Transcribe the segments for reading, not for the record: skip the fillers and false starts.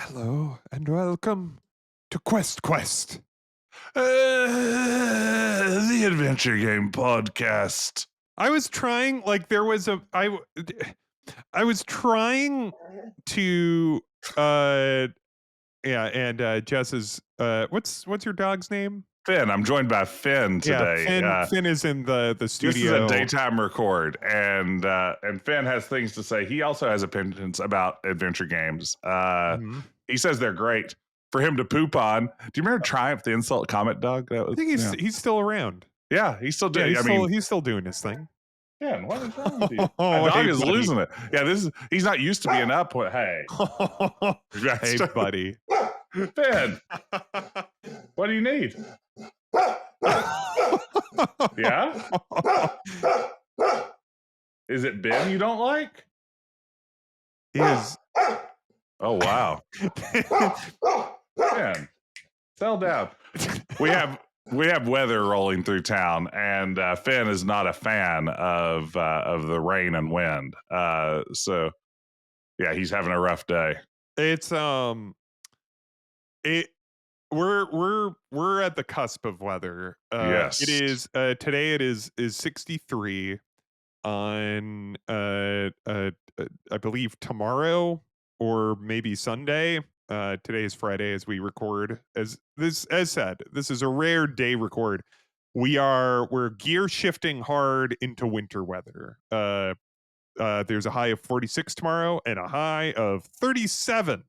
Hello and welcome to Quest. The Adventure Game Podcast. I was trying, like, there was a I was trying to yeah, and Jess is what's your dog's name? Finn, I'm joined by Finn Yeah, today. Finn is in the This is a studio. daytime record, and Finn has things to say. He also has opinions about adventure games. Mhm. He says they're great for him to poop on. Do you remember Triumph, the insult comet dog? That I was, think he's still around. yeah, he's still Yeah, doing. I mean, he's still doing his thing. Finn, what is wrong with you? My Oh, dog hey is buddy. losing it. Yeah, he's not used to being up. Hey, Hey buddy. Finn, what do you need? Yeah? Is it Ben you don't like? Is Oh wow. Ben, settle down. We have weather rolling through town, and Finn is not a fan of the rain and wind. So yeah, he's having a rough day. it's it we're at the cusp of weather. It Yes. is today it is 63 on I believe tomorrow or maybe Sunday. Today is Friday as we record. As said, this is a rare day record. We're gear shifting hard into winter weather. There's a high of 46 tomorrow and a high of 37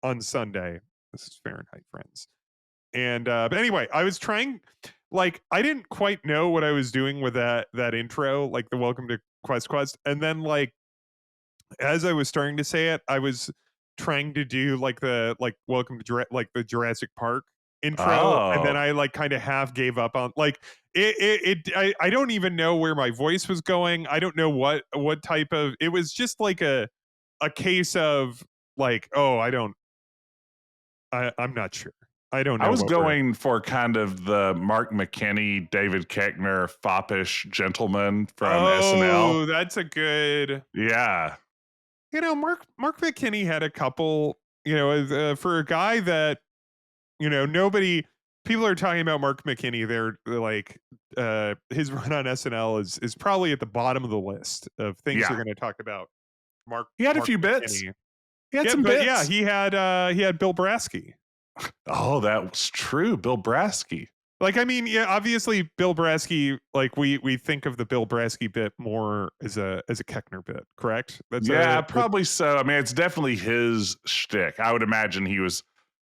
on Sunday. This is Fahrenheit, friends. And but anyway, I was trying, like, I didn't quite know what I was doing with that intro, like the welcome to Quest. And then, like, as I was starting to say it, I was trying to do like the like welcome to like the Jurassic Park intro, and then Oh, I like kind of half gave up on, like, I don't even know where my voice was going. I don't know what type of, it was just like a case of, like, oh, I'm not sure. I don't I know was what we're. going for kind of the Mark McKinney, David Koechner, foppish gentleman from SNL. Oh, that's a good. Yeah. Mark McKinney had a couple. For a guy that, nobody, people are talking about Mark McKinney. They're like, his run on SNL is probably at the bottom of the list of things they're Yeah. going to talk about. He had a Mark few bits. McKinney. He had Yeah, some but yeah, bits. he had Bill Brasky. Oh, that was true. Bill Brasky. Like, I mean, yeah, obviously Bill Brasky, like, we think of the Bill Brasky bit more as a Keckner bit, correct? Yeah, probably so. I mean, it's definitely his shtick. I would imagine he was,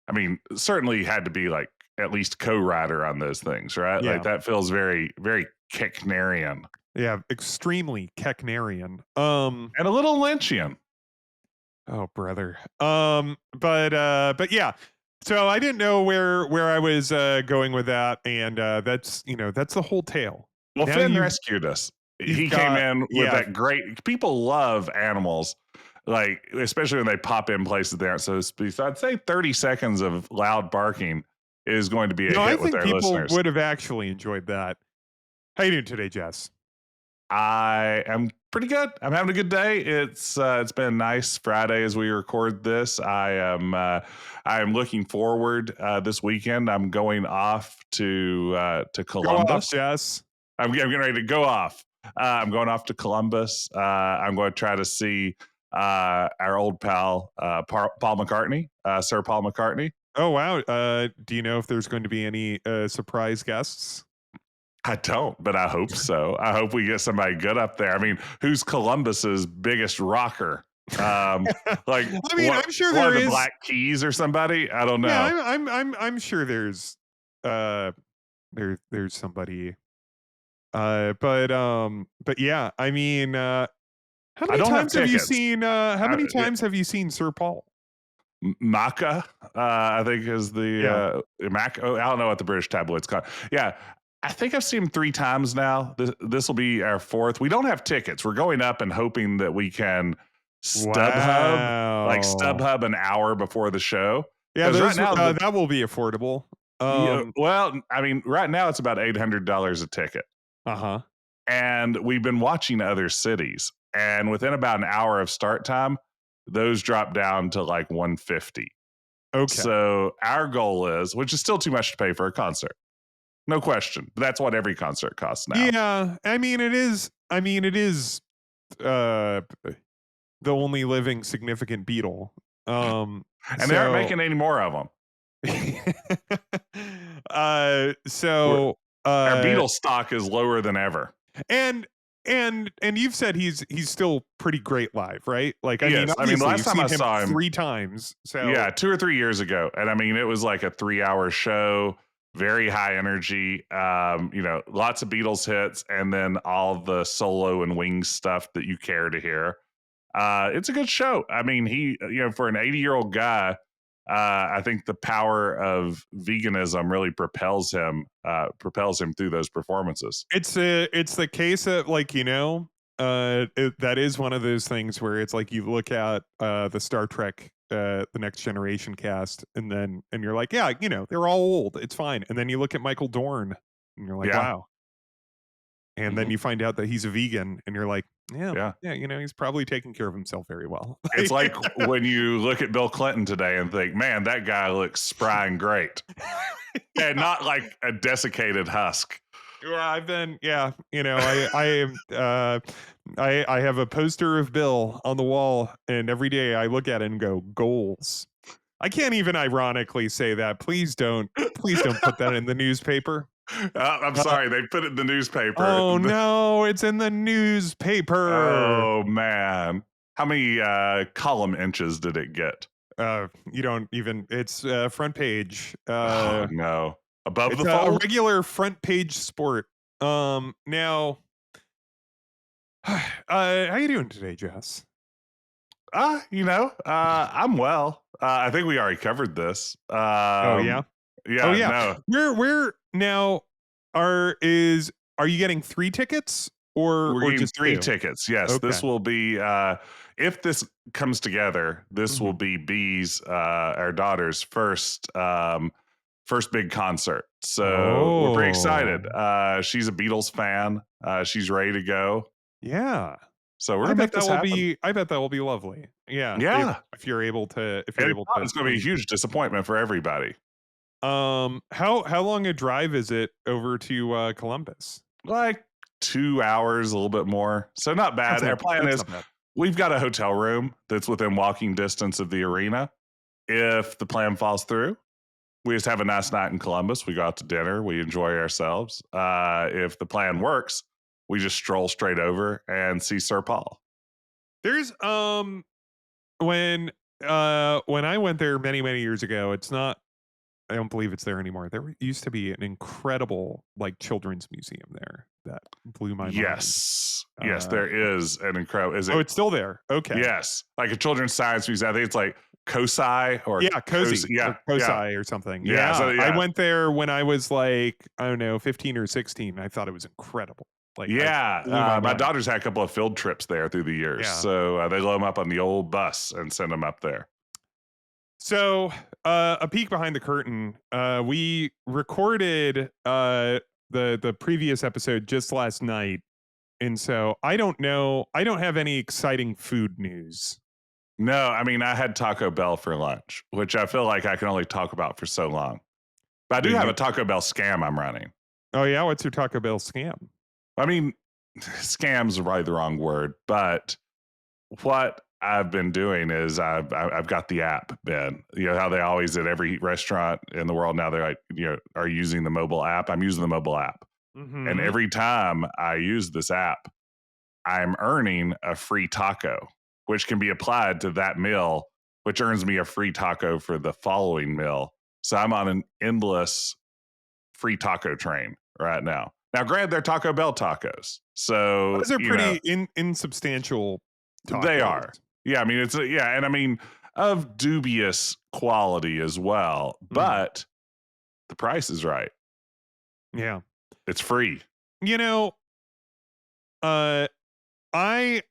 I mean, certainly had to be like at least co-writer on those things, right? Like Yeah. that feels very, very Kecknerian Yeah, extremely Kecknerian. and a little Lynchian. Oh, brother. But yeah. So I didn't know where I was going with that, and that's the whole tale. Well, Now Finn rescued us. you've He came got, in with yeah. that great. People love animals, like especially when they pop in places they aren't supposed to be. So I'd say 30 seconds of loud barking is going to be a No, I hit with think our people listeners. would have actually enjoyed that. How you doing today, Jess? I am pretty good. I'm having a good day. It's been a nice Friday as we record this. I am looking forward this weekend. I'm going off to Go off, Columbus. Jess. I'm getting ready to go off. I'm going off to Columbus. I'm going to try to see our old pal Paul McCartney, Sir Paul McCartney. Oh wow. Do you know if there's going to be any surprise guests? I don't, but I hope so. I hope we get somebody good up there. I mean, who's Columbus's biggest rocker? Like I mean, I'm sure one there of the is. Black Keys or somebody? I don't Yeah, know. I'm sure there's uh there's somebody. But yeah, I mean, I don't have tickets. how many Yeah, times have you seen Sir Paul? Maca, I think is Yeah. the Mac. Oh, I don't know what the British tabloids call. Yeah, I think I've seen him 3 times now. This will be our fourth. We don't have tickets. We're going up and hoping that we can Wow. StubHub an hour before the show. Yeah, Because right those now that will be affordable. yeah, well, I mean, right now it's about $800 a ticket, Uh-huh. and we've been watching other cities, and within about an hour of start time, those drop down to like 150. Okay. So our goal is, which is still too much to pay for a concert, no question. But that's what every concert costs now. Yeah, it is, uh, the only living significant Beatle. And they aren't So making any more of them. We're, so, our uh Beatles stock is lower than ever. and and you've said he's still pretty great live, right? Like, I He mean, is. I mean, the obviously, last you've time I seen him saw him, 3 times, yeah, so 2 or 3 years ago, and I mean, it was like a 3 hour show, very high energy. Lots of Beatles hits, and then all the solo and wings stuff that you care to hear. It's a good show. I mean, for an 80-year-old guy, I think the power of veganism really propels him through those performances. it's the case of, like, that is one of those things where it's like you look at, the Star Trek, The Next Generation cast, and you're like, "Yeah, they're all old, it's fine." And then you look at Michael Dorn, and you're like, Yeah. "Wow." And then Hmm. you find out that he's a vegan, and you're like, "Yeah, Yeah. yeah, he's probably taking care of himself very well." It's like when you look at Bill Clinton today and think, man, that guy looks spry and great. And not like a desiccated husk. Yeah, I am, I have a poster of Bill on the wall, and every day I look at it and go, "Goals." I can't even ironically say that. Please don't put that in the newspaper. I'm Uh, sorry, they put it in the newspaper. oh no, it's in the newspaper. Oh, man. How many column inches did it get? You don't even, it's, front page. Oh, no. Above It's the a fold? regular front page sport. Now, how you doing today, Jess? I'm well. I think we already covered this. Oh yeah. Oh Yeah, yeah. no. We're now are you getting 3 tickets We're or getting just 3 2? tickets. Yes, Okay. this will be, if this comes together, this will Mhm. be B's, our daughter's first big concert. So we're pretty excited. Oh. She's a Beatles fan. She's ready to go. Yeah. So we're gonna make this happen. I bet that will be lovely. Yeah, Yeah. if you're And if able not, to it's gonna be a swing. huge disappointment for everybody. How long a drive is it over to, Columbus? Like 2 hours, a little bit more. So not bad. Our plan That's is not bad. we've got a hotel room that's within walking distance of the arena. If the plan falls through, we just have a nice night in Columbus. We go out to dinner. We enjoy ourselves. If the plan works, we just stroll straight over and see Sir Paul. There's, when, when I went there many, many years ago, it's not I don't believe it's there anymore. There used to be an incredible, like, children's museum there that blew my mind. Yes. Yes, Uh, there is an incredible. Is oh, it? it's still there. Okay. Yes. Like a children's science museum. I think it's like COSI or Yeah, COSI. Cozy or Yeah. Yeah. Kosai or something. Yeah. So, Yeah, I yeah. went there when I was, like, I don't know, 15 or 16. I thought it was incredible. Like, I Yeah, blew my my mind. daughter's had a couple of field trips there through the years, Yeah. so, they load them up on the old bus and send them up there. So, a peek behind the curtain. We recorded the previous episode just last night, and so I don't know. I don't have any exciting food news. No, I mean, I had Taco Bell for lunch, which I feel like I can only talk about for so long. But I do Yeah, have you. a Taco Bell scam I'm running. Oh yeah, what's your Taco Bell scam? I mean, scam's probably the wrong word, but what I've been doing is I've got the app, Ben. You know how they always at every restaurant in the world now they're like, are using the mobile app. I'm using the mobile app, and Mm-hmm. every time I use this app, I'm earning a free taco, which can be applied to that meal, which earns me a free taco for the following meal. So I'm on an endless free taco train right now. Now, granted, they're Taco Bell tacos, so Those are pretty insubstantial they tacos. are. Yeah, I mean yeah, and I mean of dubious quality as well, Mm, but the price is right. yeah. It's free. You know, uh, I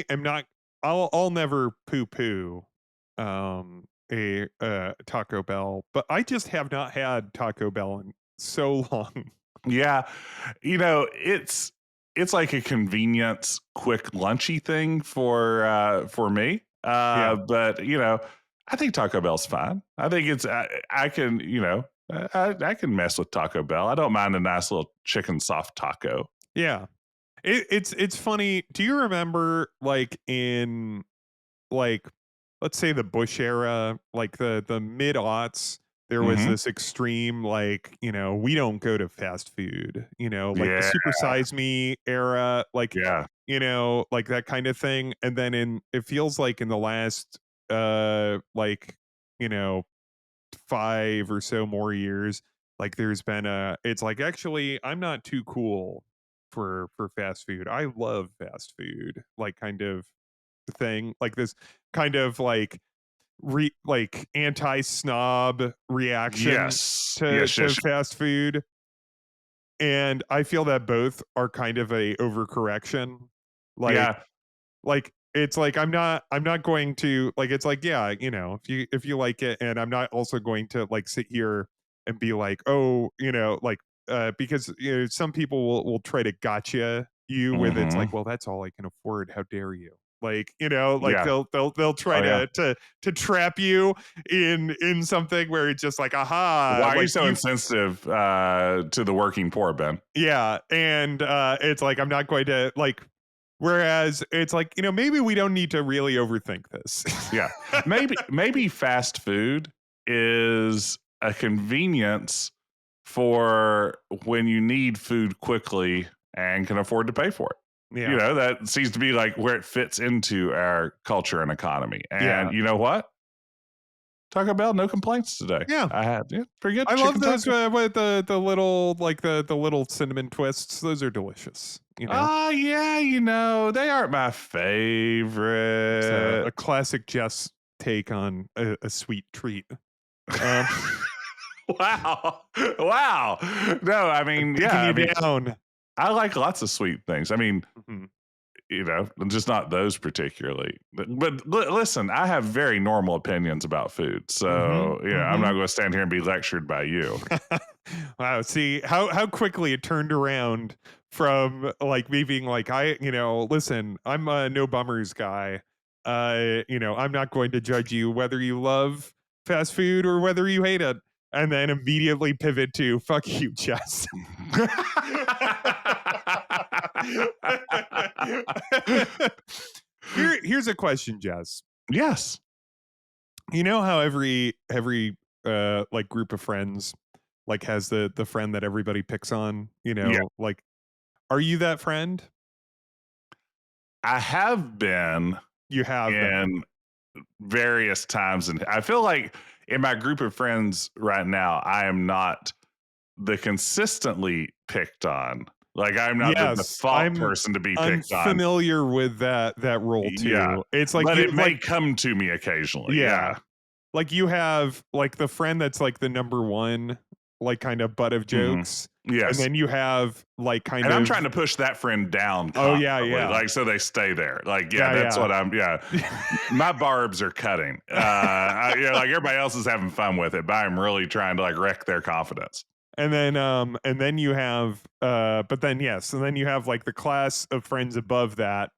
am not. I'll never poo poo a Taco Bell, but I just have not had Taco Bell in so long. Yeah, it's like a convenience, quick lunchy thing for me. Yeah. But I think Taco Bell's fine. I think I can, I can mess with Taco Bell. I don't mind a nice little chicken soft taco. Yeah. It's funny. Do you remember like in like let's say the Bush era, like the mid aughts, there was Hmm. this extreme like, we don't go to fast food, like the Yeah, super size me era, like, yeah, like that kind of thing. And then it feels like in the last like, you know, 5 or so more years, like there's been it's like actually I'm not too cool for fast food. I love fast food, like kind of thing, like this kind of like like anti-snob reaction yes, to yes, yes, fast food. And I feel that both are kind of a overcorrection. Like yeah. it's like I'm not going to like it's like yeah, if you like it, and I'm not also going to like sit here and be like, oh, like because some people will try to gotcha you with it's Hmm. like, well, that's all I can afford, how dare you, like like Yeah. they'll try Oh yeah. to trap you in something where it's just like, aha, Why are you like so you. insensitive to the working poor, Ben? Yeah, and it's like I'm not going to like. Whereas it's like, maybe we don't need to really overthink this. Yeah. Maybe fast food is a convenience for when you need food quickly and can afford to pay for it. Yeah, That seems to be like where it fits into our culture and economy. And yeah, you know what? Taco Bell, no complaints today. yeah. I had pretty good I love chicken those taco. with the little like the little cinnamon twists. Those are delicious. Yeah, they aren't my It's a favorite. classic Jess take on a sweet treat. Um, Wow. Wow. No, I mean, taking yeah, you I mean, down. I like lots of sweet things. I mean, Mhm, just not those particularly. But listen, I have very normal opinions about food. mhm, So, I'm not mhm. going to stand here and be lectured by you. Wow, see how quickly it turned around from like me being like, listen, I'm a no bummers guy. I'm not going to judge you whether you love fast food or whether you hate it. And then immediately pivot to fuck you, Jess. Here's a question, Jess. Yes. You know how every like group of friends like has the friend that everybody picks on, Yeah. like, are you that friend? I have been You have been. in various times. And I feel like in my group of friends right now, I am not the consistently picked on. Like I'm not the Yes, default I'm person to be I'm picked on. familiar with that role Yeah. too. It's like But you it may like come to me occasionally. yeah, Yeah. like you have like the friend that's like the number one, like kind of butt of Hmm. jokes, and Yes. then you have like kind And I'm trying of to push that friend down oh yeah, constantly, yeah, like so they stay there. Like, yeah, that's yeah, what I'm. Yeah, yeah. my barbs are cutting. Like everybody else is having fun with it, but I'm really trying to like wreck their confidence. And then you have but then yes, and then you have like the class of friends above that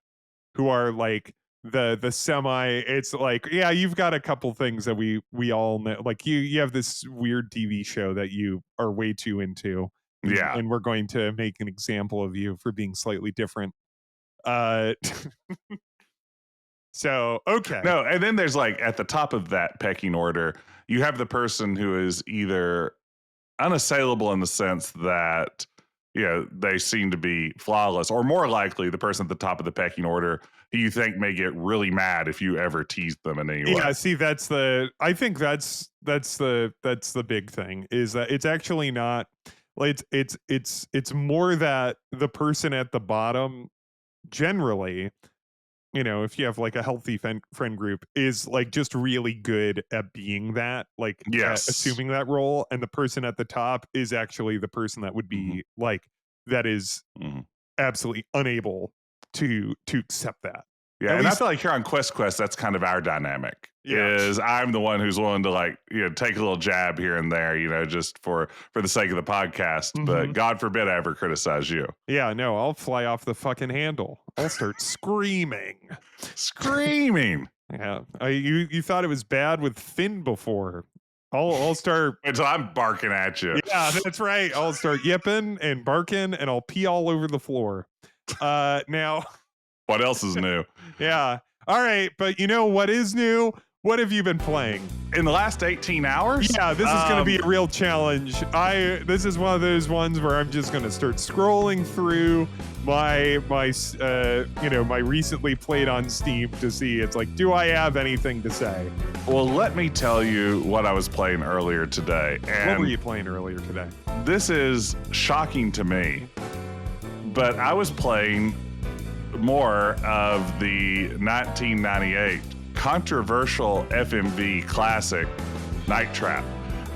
who are like the semi, it's like, yeah, you've got a couple things that we all know, like you have this weird TV show that you are way too into, Yeah. and we're going to make an example of you for being slightly different. uh so okay. No, and then there's like at the top of that pecking order, you have the person who is either unassailable in the sense that they seem to be flawless, or more likely the person at the top of the pecking order who you think may get really mad if you ever tease them in any way. Yeah, see, I think that's the big thing, is that it's actually not like it's more that the person at the bottom generally, if you have like a healthy friend group, is like just really good at being that, like at Yes. assuming that role, and the person at the top is actually the person that would Hmm. be like that is Hmm. absolutely unable to accept that. Yeah, At and I least feel like here on Quest, that's kind of our dynamic. yeah. Is I'm the one who's willing to like take a little jab here and there, just for the sake of the podcast. But Mhm. God forbid I ever criticize you. Yeah, no, I'll fly off the fucking handle. I'll start screaming. Screaming. Yeah. You thought it was bad with Finn before. I'll start. Until I'm barking at you. Yeah, that's right. I'll start yipping and barking, and I'll pee all over the floor. Now, What else is new? yeah. All right, but you know what is new? What have you been playing? In the last 18 hours? Yeah, this is going to be a real challenge. This is one of those ones where I'm just going to start scrolling through my my recently played on Steam to see. It's like, do I have anything to say? Well, let me tell you what I was playing earlier today. And What were you playing earlier today? this is shocking to me, but I was playing more of the 1998 controversial FMV classic Night Trap.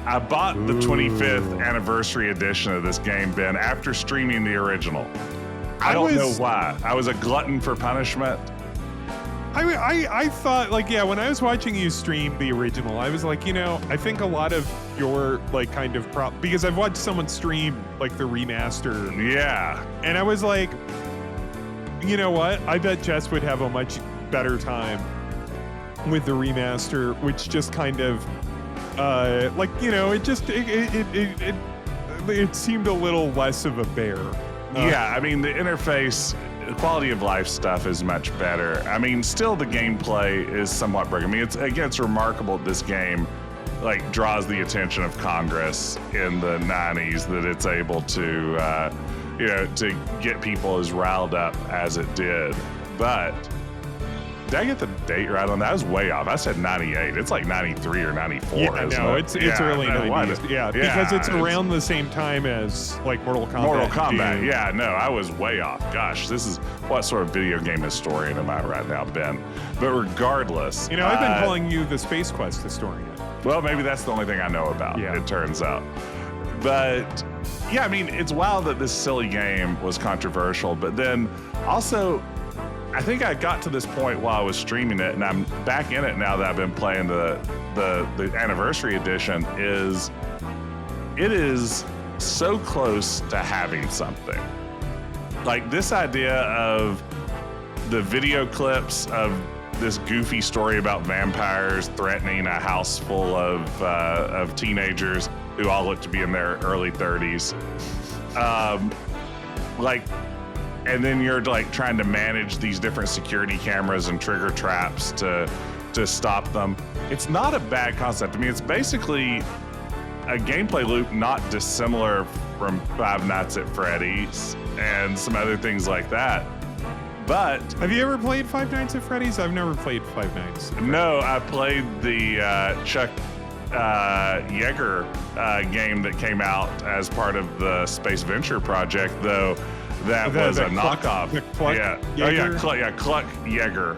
I bought the 25th anniversary edition of this game, Ben, after streaming the original. I don't know why. I was a glutton for punishment. I thought, like, yeah, when I was watching you stream the original, I was like, I think a lot of your, like, kind of because I've watched someone stream, like, the remaster. Yeah. And I was like, you know what? I bet Jess would have a much better time with the remaster, which just kind of, it seemed a little less of a bear. Yeah, I mean, the interface, quality of life stuff is much better. I mean, still the gameplay is somewhat broken. I mean, it's remarkable this game like draws the attention of Congress in the 90s, that it's able to, to get people as riled up as it did. But did I get the date right on that? I was way off. I said 98. It's like 93 or 94. Yeah, no, it's early 90s. Yeah, because it's around the same time as like Mortal Kombat. Mortal Kombat. Yeah, no, I was way off. Gosh, this is what sort of video game historian am I right now, Ben? But regardless, I've been calling you the Space Quest historian. Well, maybe that's the only thing I know about. Yeah. It turns out. But yeah, I mean, it's wild that this silly game was controversial, but then also, I think I got to this point while I was streaming it, and I'm back in it now that I've been playing the anniversary edition. It is so close to having something. Like this idea of the video clips of this goofy story about vampires threatening a house full of teenagers who all look to be in their early 30s. And then you're like trying to manage these different security cameras and trigger traps to stop them. It's not a bad concept. I mean, it's basically a gameplay loop not dissimilar from Five Nights at Freddy's and some other things like that. But have you ever played Five Nights at Freddy's? I've never played Five Nights. No, I played the Chuck Yeager game that came out as part of the Space Venture project, though. That was a knockoff. Cluck Yeager. Cluck Yeager.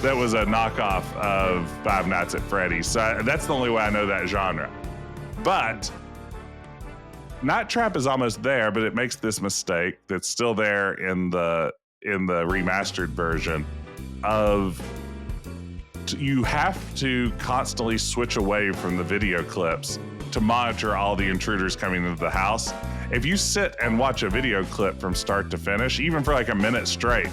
That was a knockoff of Five Nights at Freddy's. So that's the only way I know that genre. But Night Trap is almost there, but it makes this mistake that's still there in the remastered version of you have to constantly switch away from the video clips to monitor all the intruders coming into the house. If you sit and watch a video clip from start to finish, even for like a minute straight,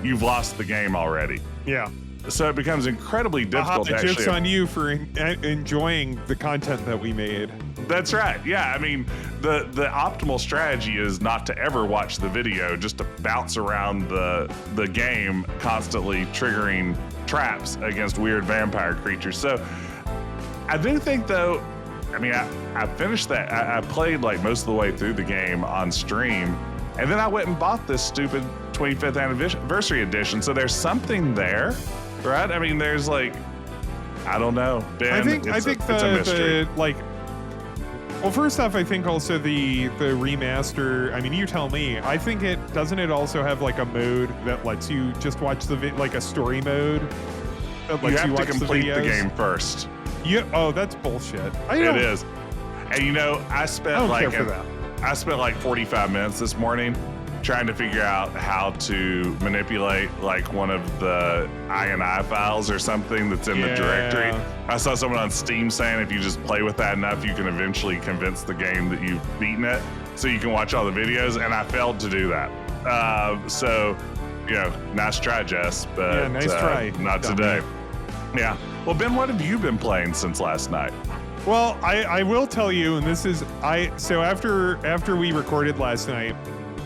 you've lost the game already. Yeah. So it becomes incredibly difficult to actually... Joke's on you for enjoying the content that we made. That's right. Yeah, I mean, the optimal strategy is not to ever watch the video, just to bounce around the game, constantly triggering traps against weird vampire creatures. So I do think, though, I mean, I finished that. I played like most of the way through the game on stream, and then I went and bought this stupid 25th anniversary edition. So there's something there, right? I mean, there's like, I don't know, Ben. I think it's a mystery. Well, first off, I think also the remaster. I mean, you tell me. I think doesn't it also have like a mode that lets you just watch like a story mode that lets you have watch to complete the game first. Yeah. Oh, that's bullshit. It is. And I spent I spent like 45 minutes this morning trying to figure out how to manipulate like one of the INI files or something that's in the directory. I saw someone on Steam saying if you just play with that enough, you can eventually convince the game that you've beaten it, so you can watch all the videos. And I failed to do that. So, nice try, Jess. But nice try. Not today. Yeah. Well, Ben, what have you been playing since last night? Well, I will tell you, and this is so after we recorded last night,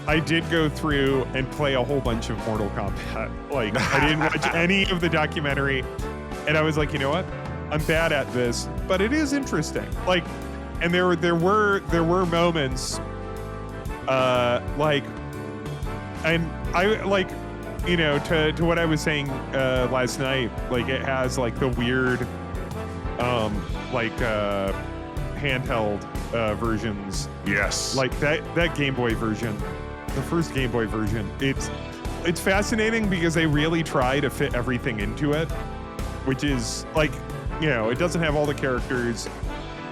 I did go through and play a whole bunch of Mortal Kombat. Like I didn't watch any of the documentary, and I was like, you know what? I'm bad at this, but it is interesting. Like, and there were moments, like, and I like, you know, to what I was saying last night. Like, it has like the weird, handheld versions. Yes. Like that Game Boy version, the first Game Boy version. It's fascinating because they really try to fit everything into it, which is like, you know, it doesn't have all the characters,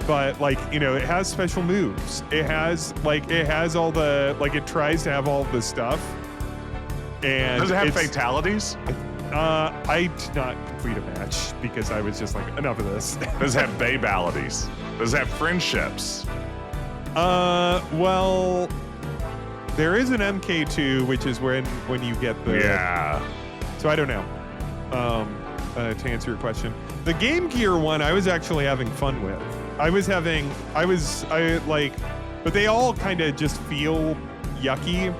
but like, you know, it has special moves. It has all the, like, it tries to have all the stuff. And does it have fatalities? I did not complete a match because I was just like, enough of this. Does it have babalities? Does it have friendships? Well, there is an MK2, which is when you get the... Yeah. So I don't know. To answer your question, the Game Gear one, I was actually having fun with. But they all kind of just feel yucky.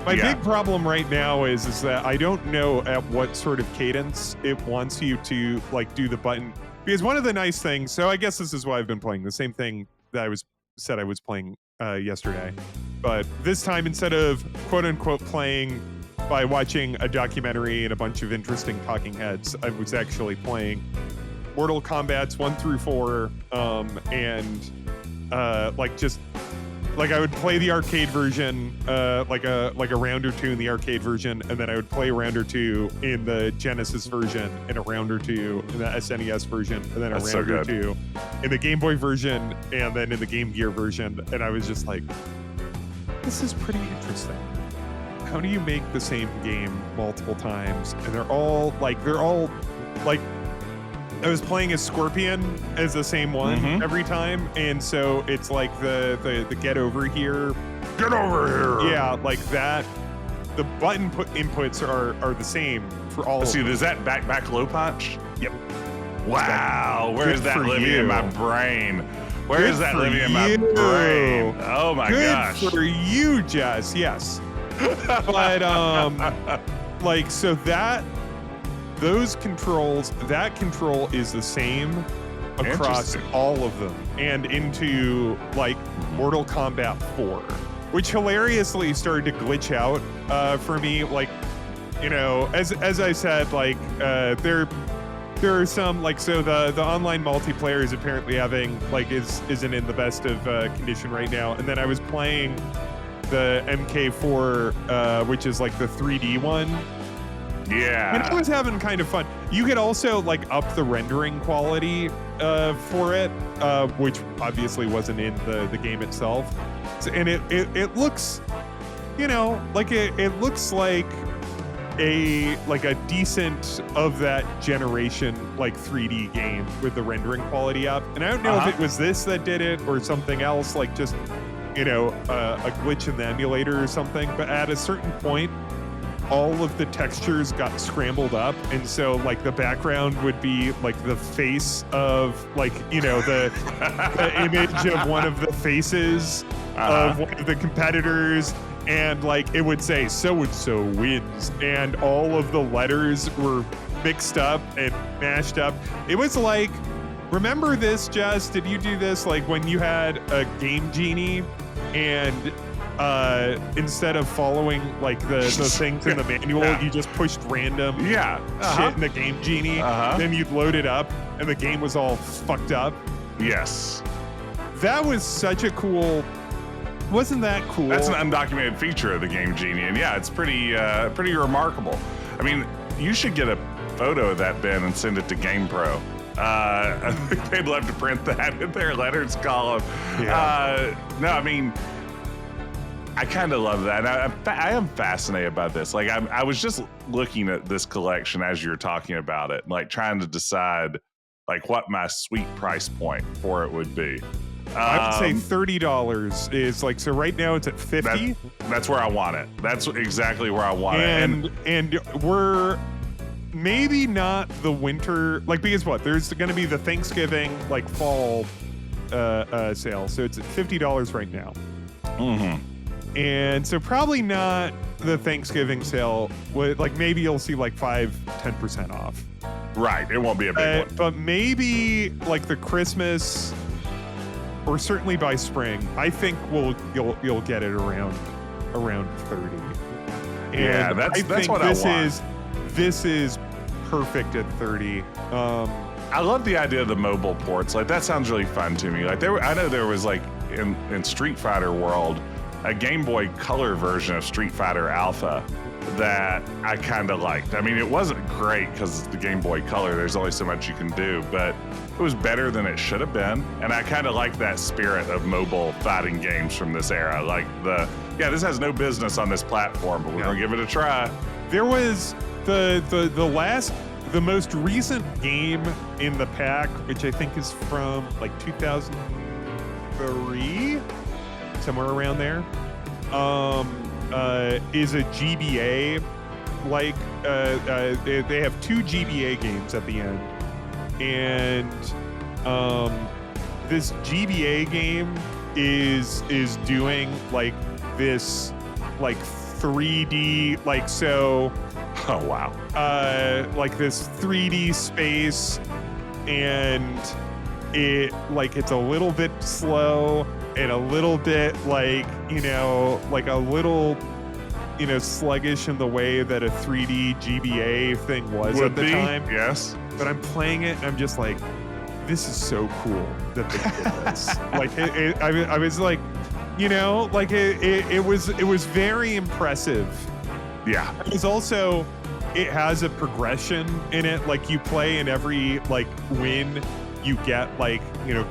My big problem right now is that I don't know at what sort of cadence it wants you to like do the button. Because one of the nice things, so I guess this is why I've been playing the same thing that I was playing yesterday. But this time, instead of quote unquote playing by watching a documentary and a bunch of interesting talking heads, I was actually playing Mortal Kombat's 1 through 4, and like I would play the arcade version, like a round or two in the arcade version, and then I would play a round or two in the Genesis version, and a round or two in the SNES version, and then a round or two in the Game Boy version, and then in the Game Gear version. And I was just like, this is pretty interesting. How do you make the same game multiple times? And they're all like, I was playing as Scorpion as the same one every time, and so it's like the get over here. Get over here! Yeah, like that. The button inputs are the same for all Let's of see, them. is that back low punch? Yep. Wow, where is that living in my brain? Where is that living in my brain? Oh my gosh. Good for you, Jess. Yes. But like, so that control is the same across all of them, and into like Mortal Kombat 4, which hilariously started to glitch out for me. Like, you know, as I said, like there are some, like, so the online multiplayer is apparently having like isn't in the best of condition right now. And then I was playing the MK4, which is like the 3D one. Yeah. And I was having kind of fun. You could also like up the rendering quality for it, which obviously wasn't in the game itself. And it looks, you know, like it looks like a decent of that generation like 3D game with the rendering quality up. And I don't know if it was this that did it or something else, like just, you know, a glitch in the emulator or something. But at a certain point, all of the textures got scrambled up, and so like the background would be like the face of, like, you know, the image of one of the faces of one of the competitors, and like it would say so and so wins, and all of the letters were mixed up and mashed up. It was like, remember this, Jess? Did you do this like when you had a Game Genie and instead of following like the things in the manual, you just pushed random shit in the Game Genie, then you'd load it up and the game was all fucked up? Yes. That was such a cool... Wasn't that cool? That's an undocumented feature of the Game Genie, and yeah, it's pretty remarkable. I mean, you should get a photo of that, Ben, and send it to GamePro. I think they'd love to print that in their letters column. Yeah. No, I mean, I kind of love that. I am fascinated by this. Like, I was just looking at this collection as you were talking about it, like trying to decide like what my sweet price point for it would be. I would say $30 is like, so right now it's at $50. That's where I want it. That's exactly where I want it. And we're maybe not the winter, like, because what? There's going to be the Thanksgiving, like, fall sale. So it's at $50 right now. Mm-hmm. And so probably not the Thanksgiving sale. Like, maybe you'll see like 10% off. Right. It won't be a big one. But maybe like the Christmas, or certainly by spring, I think you'll get it around 30. And Yeah, that's what I want. This is perfect at 30. I love the idea of the mobile ports. Like, that sounds really fun to me. Like, I know there was like in Street Fighter world, a Game Boy Color version of Street Fighter Alpha that I kind of liked. I mean, it wasn't great because it's the Game Boy Color. There's only so much you can do, but it was better than it should have been. And I kind of like that spirit of mobile fighting games from this era. Like this has no business on this platform, but we're gonna give it a try. There was the most recent game in the pack, which I think is from like 2003, somewhere around there, is a GBA. Like they have 2 GBA games at the end, and this GBA game is doing like this like 3D, like, so Oh wow. like this 3D space, and it's a little bit slow and a little bit like a little sluggish in the way that a 3D GBA thing was at the time. Yes. But I'm playing it and I'm just like, this is so cool that they did this. Like I was like, it was very impressive. Yeah. It was also, it has a progression in it. Like, you play, and every like win you get like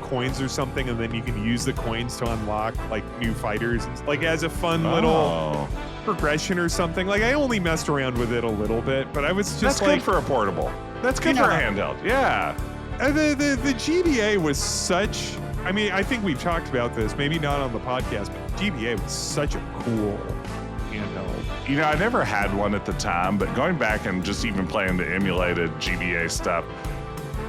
coins or something, and then you can use the coins to unlock like new fighters. Like, it has a fun little progression or something. Like, I only messed around with it a little bit, but I was just that's good for a portable. That's good for a handheld. Yeah. And the GBA was such, I mean, I think we've talked about this, maybe not on the podcast, but GBA was such a cool handheld. I never had one at the time, but going back and just even playing the emulated GBA stuff,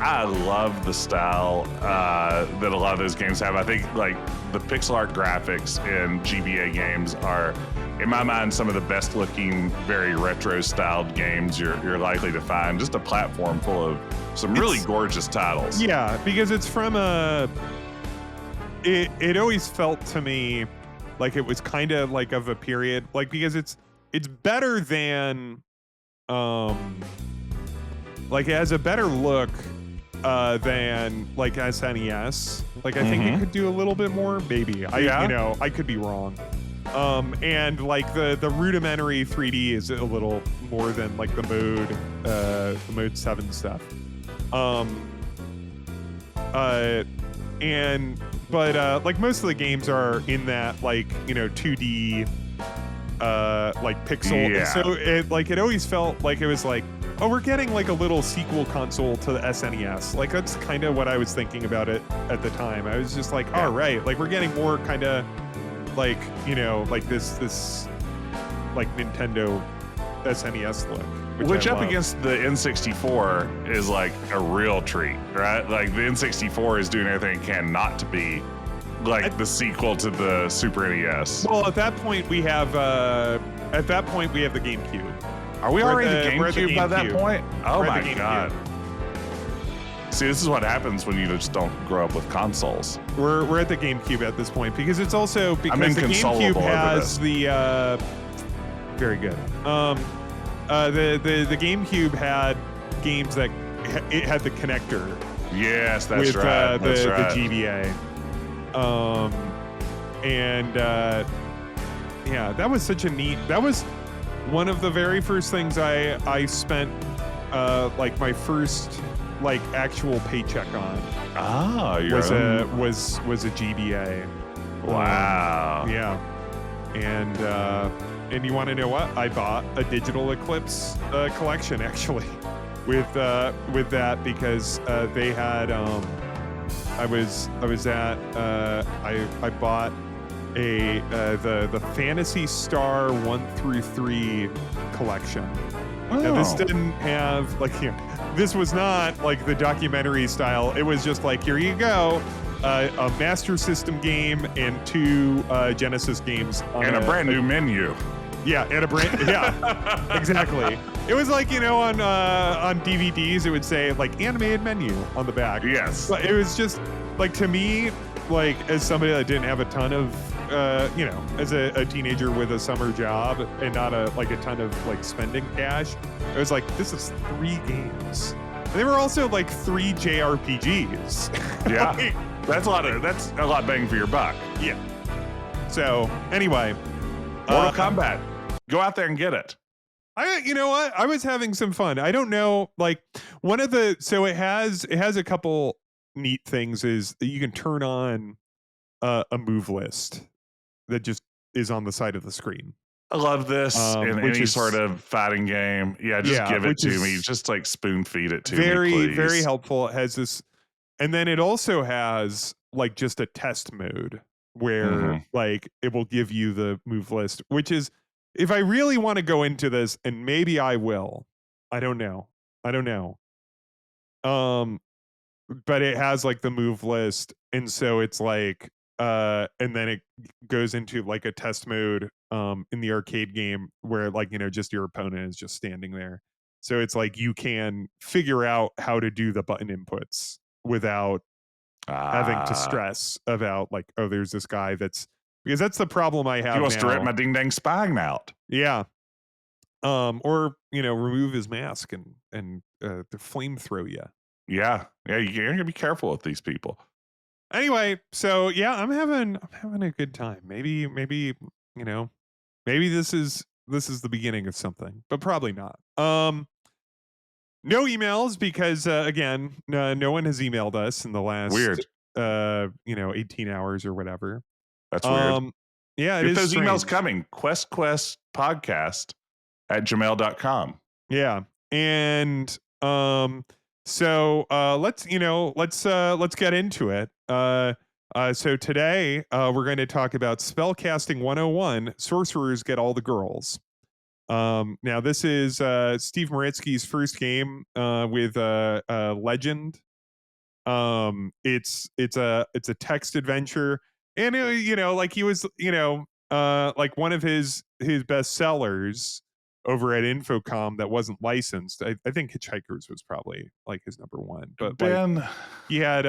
I love the style that a lot of those games have. I think like the pixel art graphics in GBA games are, in my mind, some of the best looking, very retro styled games you're likely to find. Just a platform full of some really gorgeous titles. Yeah, because it's from it always felt to me like it was kind of like of a period, like, because it's better than like, it has a better look than like SNES. Like, I think it could do a little bit more, maybe. I could be wrong. And like the rudimentary 3D is a little more than like the mode 7 stuff. But like most of the games are in that like 2D like pixel. Yeah. So it always felt like it was like, oh, we're getting like a little sequel console to the SNES. Like, that's kind of what I was thinking about it at the time. I was just like, all right, like, we're getting more kind of like like this like Nintendo SNES look, which up against the N64 is like a real treat, right? Like, the N64 is doing everything it can not to be like the sequel to the Super NES. Well, at that point we have the GameCube. Are we already the GameCube by that point? Oh my god. See, this is what happens when you just don't grow up with consoles. We're at the GameCube at this point, because it's also because the inconsolable GameCube has the very good. The GameCube had games that it had the connector. Yes, that's with, right. The GBA. Yeah, that was such a neat. That was one of the very first things I spent like my first like actual paycheck on. Was a GBA. Wow. Yeah. And you want to know what? I bought a Digital Eclipse collection actually with that, because they had I bought the Phantasy Star 1 through 3 collection, Now, this Oh. didn't have, like, this was not like the documentary style. It was just like, here you go, a Master System game and 2 Genesis games on And a brand new menu. Yeah, and a brand. Yeah, exactly. It was like, on DVDs, it would say like animated menu on the back. Yes. But it was just like, to me, like, as somebody that didn't have a ton of, as a teenager with a summer job and not a ton of like spending cash, it was like, this is 3 games. And they were also like 3 JRPGs. Yeah. Like, That's a lot bang for your buck. yeah. So anyway, Mortal Kombat. Go out there and get it. You know what? I was having some fun. I don't know, like, so it has a couple neat things. Is that you can turn on a move list that just is on the side of the screen. I love this in Which any is, sort of fighting game. Yeah, just give it which to me. is Just like spoon feed it to me, very, please. very helpful. It has this, and then it also has like just a test mode where like it will give you the move list, which is, if I really want to go into this, and maybe I will, I don't know. But it has like the move list, and so it's like, and then it goes into like a test mode in the arcade game where, like, just your opponent is just standing there. So it's like you can figure out how to do the button inputs without having to stress about like, oh, there's this guy because that's the problem I have. He wants to rip now. my ding dang spine out. Yeah. Or remove his mask and the flamethrow you. Yeah. You're gonna be careful with these people. Anyway, so yeah, I'm having a good time. Maybe maybe this is the beginning of something, but probably not. No emails because again, no one has emailed us in the last Weird. 18 hours or whatever. That's weird. Yeah, it Get is those emails strange. coming. questquestpodcast@gmail.com. Yeah. And so let's get into it. So today we're going to talk about Spellcasting 101, Sorcerers Get All the Girls. Now this is Steve Maritsky's first game with Legend. It's a text adventure, and like he was like one of his best sellers over at Infocom that wasn't licensed. I think Hitchhikers was probably like his number 1, but Ben, like he had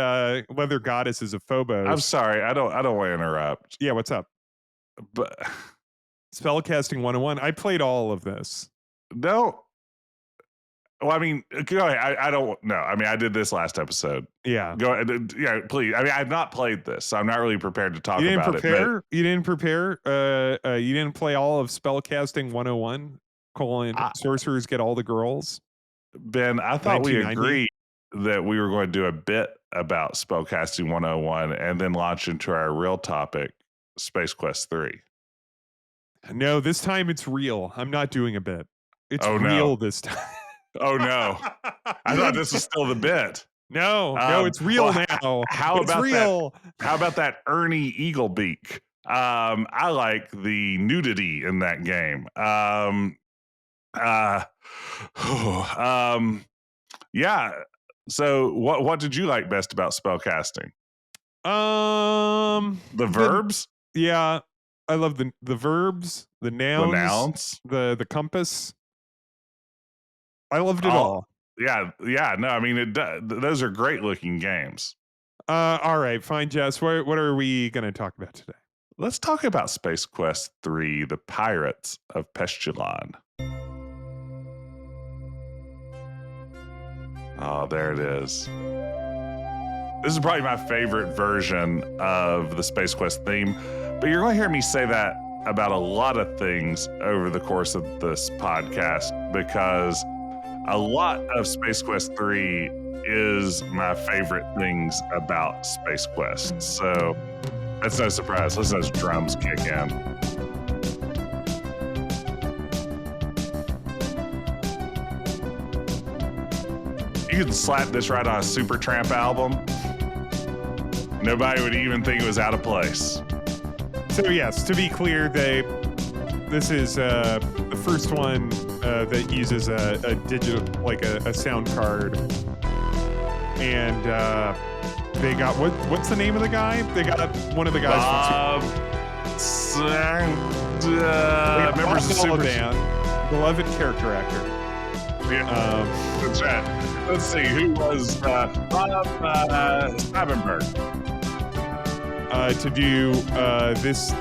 Leather Goddesses of Phobos. I'm sorry, I don't want to interrupt. Yeah, what's up? But Spellcasting 101. I played all of this. no. Well, I mean, go ahead. I don't know. I mean, I did this last episode. Yeah. Go ahead. Yeah, please. I mean, I've not played this, so I'm not really prepared to talk You didn't about prepare? it. You didn't prepare? You didn't play all of Spellcasting 101? Sorcerers Get All the Girls? Ben, I thought we 1990? agreed that we were going to do a bit about Spellcasting 101 and then launch into our real topic, Space Quest 3. No, this time it's real. I'm not doing a bit. It's Oh, no. real this time. Oh, no. I thought this was still the bit. No, it's real now. How It's about real. How about that Ernie Eaglebeak? I like the nudity in that game. Yeah. So what did you like best about spellcasting? The verbs? Yeah. I love the verbs, the nouns, the the compass. I loved it all. Yeah. No, I mean, those are great looking games. All right, fine, Jess. What are we going to talk about today? Let's talk about Space Quest 3, The Pirates of Pestulon. Oh, there it is. This is probably my favorite version of the Space Quest theme, but you're going to hear me say that about a lot of things over the course of this podcast, because a lot of Space Quest 3 is my favorite things about Space Quest. So that's no surprise. Listen to those drums kick in. You could slap this right on a Supertramp album. Nobody would even think it was out of place. So yes, to be clear, this is the first one that uses a digital, like a sound card, and they got what's the name of the guy? They got one of the guys from Bob Sang, they got Bob members of Super. Balaban, beloved character actor. Yeah, Um, that's right. Let's see who was Bob Stabenberg. to do this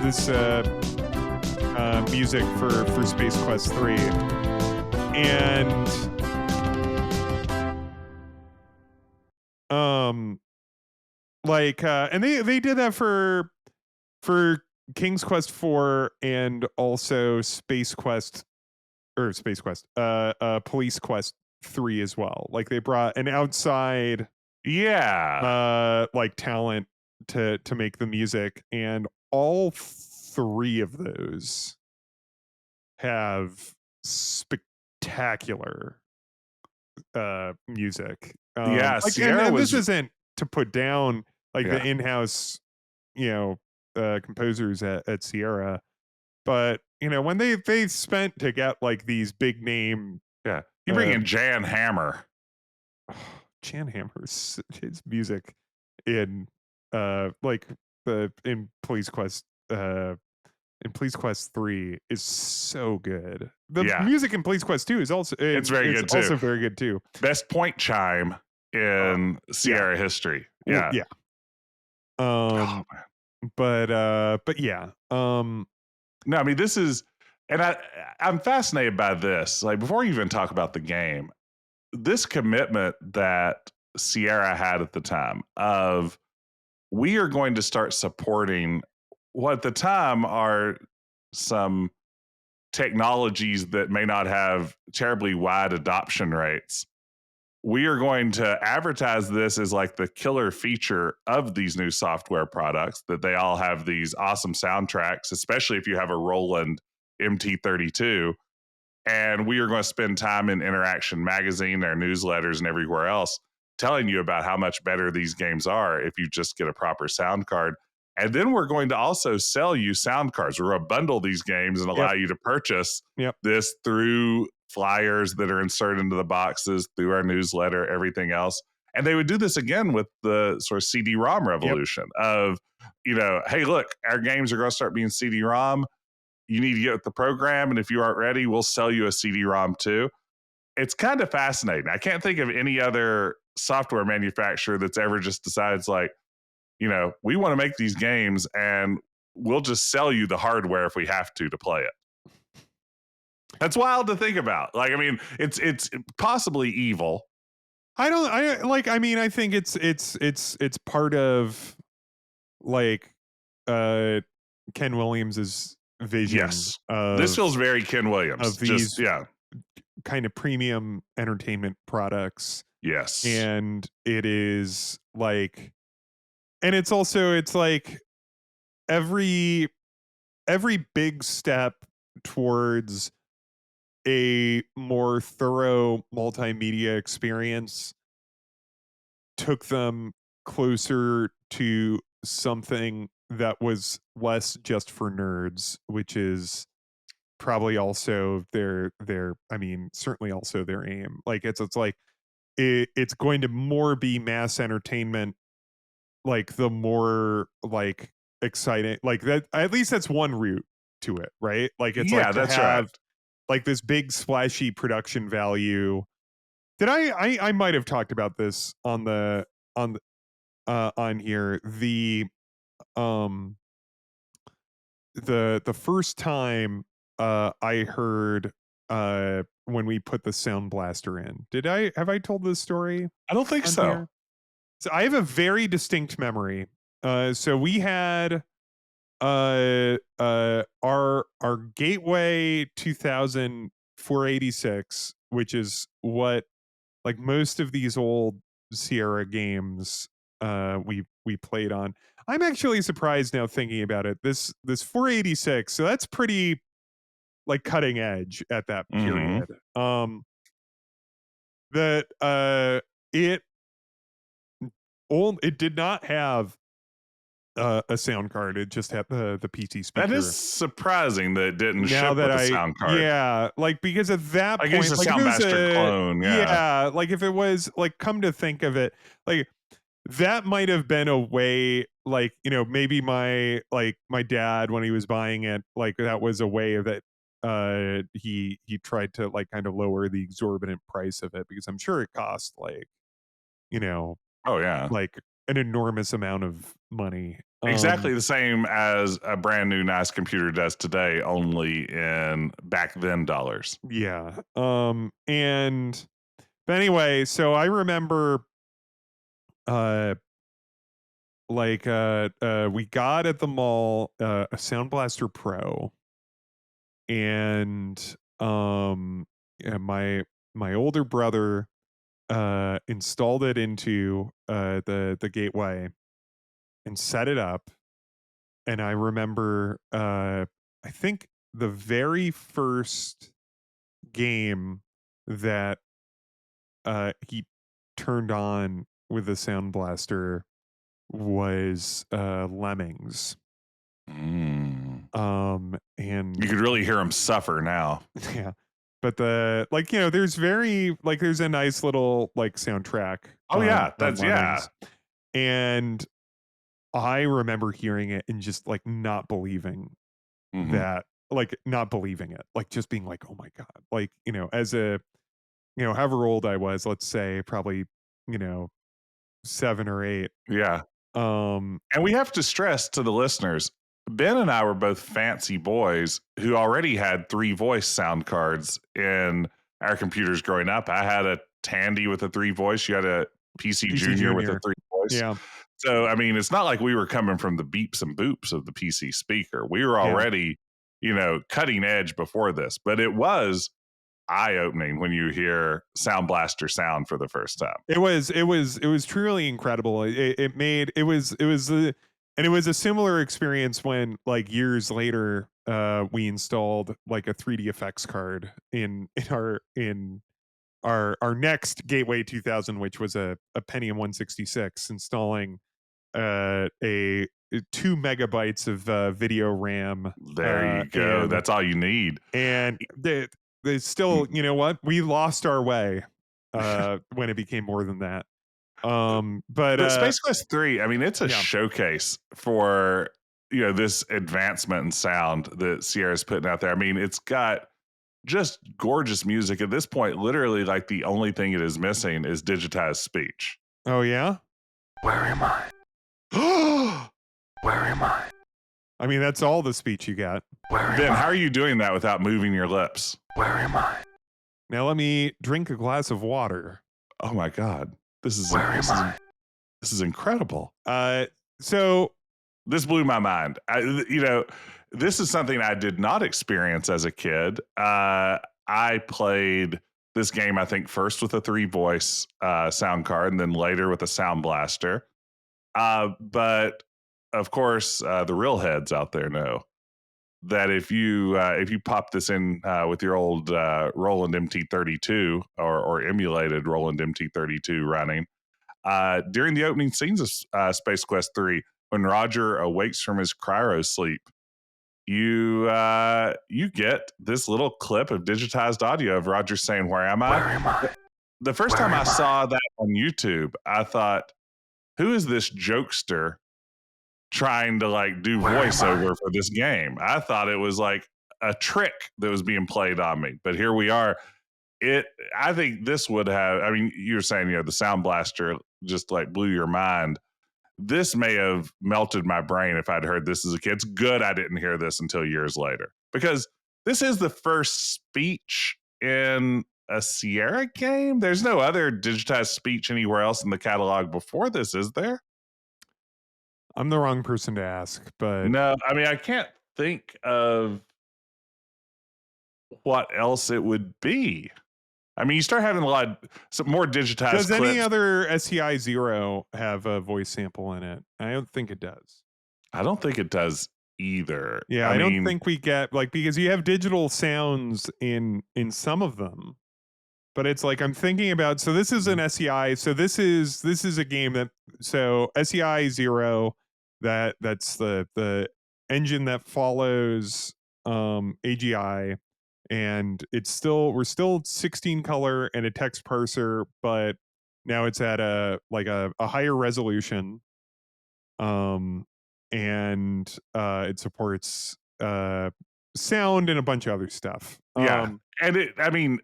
music for Space Quest 3. And and they did that for King's Quest 4 and also Space Quest, Police Quest 3 as well. Like they brought an outside Yeah, like talent to make the music, and all three of those have spectacular music. yeah. Like Sierra and this was. isn't to put down like the Yeah, in-house, you know, composers at Sierra, but you know, when they spent to get like these big name yeah. You bring uh in Jan Hammer. Chan Hammer's his music in like the in Police Quest 3 is so good. The Yeah, music in Police Quest 2 is also it's very is good too. also very good too. Best point chime Uh, in yeah. Sierra history. Well, Yeah. yeah. Oh Um man. but yeah. No, I mean this is, and I'm fascinated by this. Like before you even talk about the game, this commitment that Sierra had at the time of we are going to start supporting what at the time are some technologies that may not have terribly wide adoption rates. We are going to advertise this as like the killer feature of these new software products, that they all have these awesome soundtracks, especially if you have a Roland MT32. And we are going to spend time in Interaction Magazine, their newsletters, and everywhere else telling you about how much better these games are if you just get a proper sound card. And then we're going to also sell you sound cards. We're going to bundle these games and allow Yep. you to purchase Yep. this through flyers that are inserted into the boxes, through our newsletter, everything else. And they would do this again with the sort of CD-ROM Yep. revolution of, hey, look, our games are going to start being CD-ROM. You need to get with the program, and if you aren't ready, we'll sell you a CD-ROM too. It's kind of fascinating. I can't think of any other software manufacturer that's ever just decides like, we want to make these games and we'll just sell you the hardware if we have to play it. That's wild to think about. Like, I mean, it's possibly evil. I mean, I think it's part of like uh Ken Williams's vision Yes. This feels of very Ken Williams. Just these yeah. kind of premium entertainment products. Yes. And it is like, and it's like every big step towards a more thorough multimedia experience took them closer to something that was less just for nerds, which is probably also their I mean, certainly also their aim. Like it's like it's going to more be mass entertainment, like the more like exciting, like that, at least that's one route to it, right? Like it's like Yeah, to that's right. have like this big splashy production value. Did I might have talked about this on the on here. Um the first time I heard when we put the sound blaster in. Did I have I told this story I don't think on so. here? So I have a very distinct memory. So we had our Gateway 2000 486, which is what like most of these old Sierra games we played on. I'm actually surprised now thinking about it. This 486, so that's pretty like cutting edge at that Mm-hmm. period. That it it did not have a sound card. It just had the PC That is speaker. surprising that it didn't Now ship that with a I sound card. yeah, like, because at that I guess a point, like, if it was Soundmaster a clone, yeah. yeah, like, if it was like, come to think of it, like, that might have been a way, like, maybe my dad, when he was buying it, like, that was a way of that, he tried to, like, kind of lower the exorbitant price of it, because I'm sure it cost, like, you know, Oh, yeah. like, an enormous amount of money. Exactly the same as a brand new nice computer does today, only in back then dollars. Yeah, and but anyway, so I remember, uh we got at the mall, a Sound Blaster Pro, and, yeah, my older brother, installed it into, the gateway and set it up, and I remember, I think the very first game that, he turned on with the Sound Blaster was, Lemmings. Mm. You And could really hear him suffer now. yeah, but there's a nice little, like, soundtrack Oh, yeah, on that's yeah. Lemmings, and I remember hearing it and just, like, Mhm. not believing it, like, just being like, "Oh my god," like, as a, however old I was, let's say probably, you know, 7 or 8. Yeah. um And we have to stress to the listeners, Ben and I were both fancy boys who already had 3 voice sound cards in our computers growing up. I had a Tandy with a 3 voice, you had a PC PC Junior with a Junior. 3 voice. Yeah, So, I mean, it's not like we were coming from the beeps and boops of the PC speaker. We were yeah. already, cutting edge before this, but it was eye-opening when you hear Sound Blaster sound for the first time. It was truly incredible. It made it was and it was a similar experience when, like, years later, we installed, like, a 3D effects card in our next Gateway 2000, which was a Pentium 166, installing, a 2 megabytes of, video RAM, There you go. and That's all you need. they still, you know what? We lost our way, when it became more than that. But, But Space Quest 3, I mean, it's a yeah. showcase for, this advancement in sound that Sierra's putting out there. I mean, it's got just gorgeous music. At this point, literally, like, the only thing it is missing is digitized speech. Oh, yeah? Where am I? Where am I? I mean, that's all the speech you got. Where Ben, how are you doing that without moving your lips? Where am I? Now let me drink a glass of water. Oh my god. This is Where this am is I? this is incredible. So This blew my mind. This is something I did not experience as a kid. I played this game, I think, first with a 3 voice sound card and then later with a sound blaster. But of course, the real heads out there know that if you pop this in with your old Roland MT32 or emulated Roland MT32 running during the opening scenes of Space Quest 3, when Roger awakes from his cryo sleep, you get this little clip of digitized audio of Roger saying, "Where am I?" where am I? The first Where time I am I? saw that on YouTube, I thought, "Who is this jokester trying to like do Where am I? voiceover for this game?" I thought it was like a trick that was being played on me, but here we are. It I think this would have, I mean, you were saying, the sound blaster just like blew your mind. This may have melted my brain if I'd heard this as a kid. It's good I didn't hear this until years later, because this is the first speech in a Sierra game. There's no other digitized speech anywhere else in the catalog before this, is there? I'm the wrong person to ask, but No, I mean, I can't think of what else it would be. I mean, you start having a lot some more digitized does any clips. other SCI Zero have a voice sample in it? I don't think it does. I don't think it does either. Yeah, I I don't mean, think we get, like, because you have digital sounds in some of them, but it's like I'm thinking about, so this is an SEI, so this is a game that, so SEI Zero That's the engine that follows AGI, and we're still 16 color and a text parser, but now it's at a higher resolution, um and it supports sound and a bunch of other stuff. Yeah. And I mean,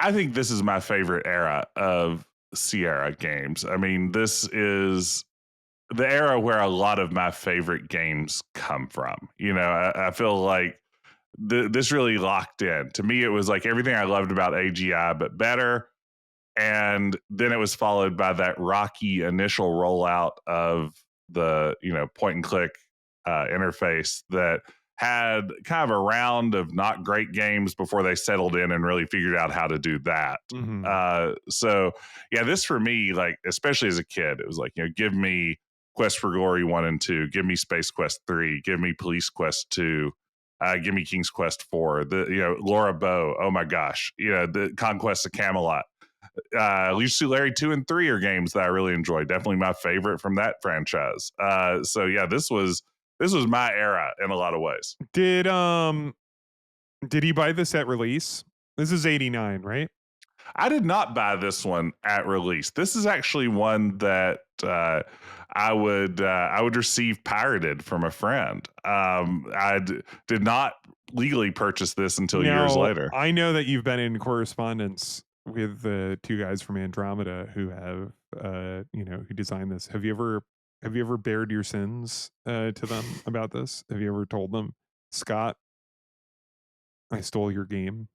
I think this is my favorite era of Sierra games. I mean, this is the era where a lot of my favorite games come from. You know, I feel like this really locked in. To me, it was like everything I loved about AGI, but better. And then it was followed by that rocky initial rollout of the point and click interface that had kind of a round of not great games before they settled in and really figured out how to do that. Mhm. So yeah, this for me, like especially as a kid, it was like, give me Quest for Glory 1 and 2, give me Space Quest 3, give me Police Quest 2, give me King's Quest 4, the Laura Bow, oh my gosh, the Conquest of Camelot. Leisure Suit Larry 2 and 3 are games that I really enjoyed. Definitely my favorite from that franchise. So yeah, this was my era in a lot of ways. Did he buy this at release? This is 89, right? I did not buy this one at release. This is actually one that I would receive pirated from a friend. Did not legally purchase this until years Now, later. I know that you've been in correspondence with the two guys from Andromeda who have, who designed this. Have you ever bared your sins to them about this? Have you ever told them, Scott, I stole your game?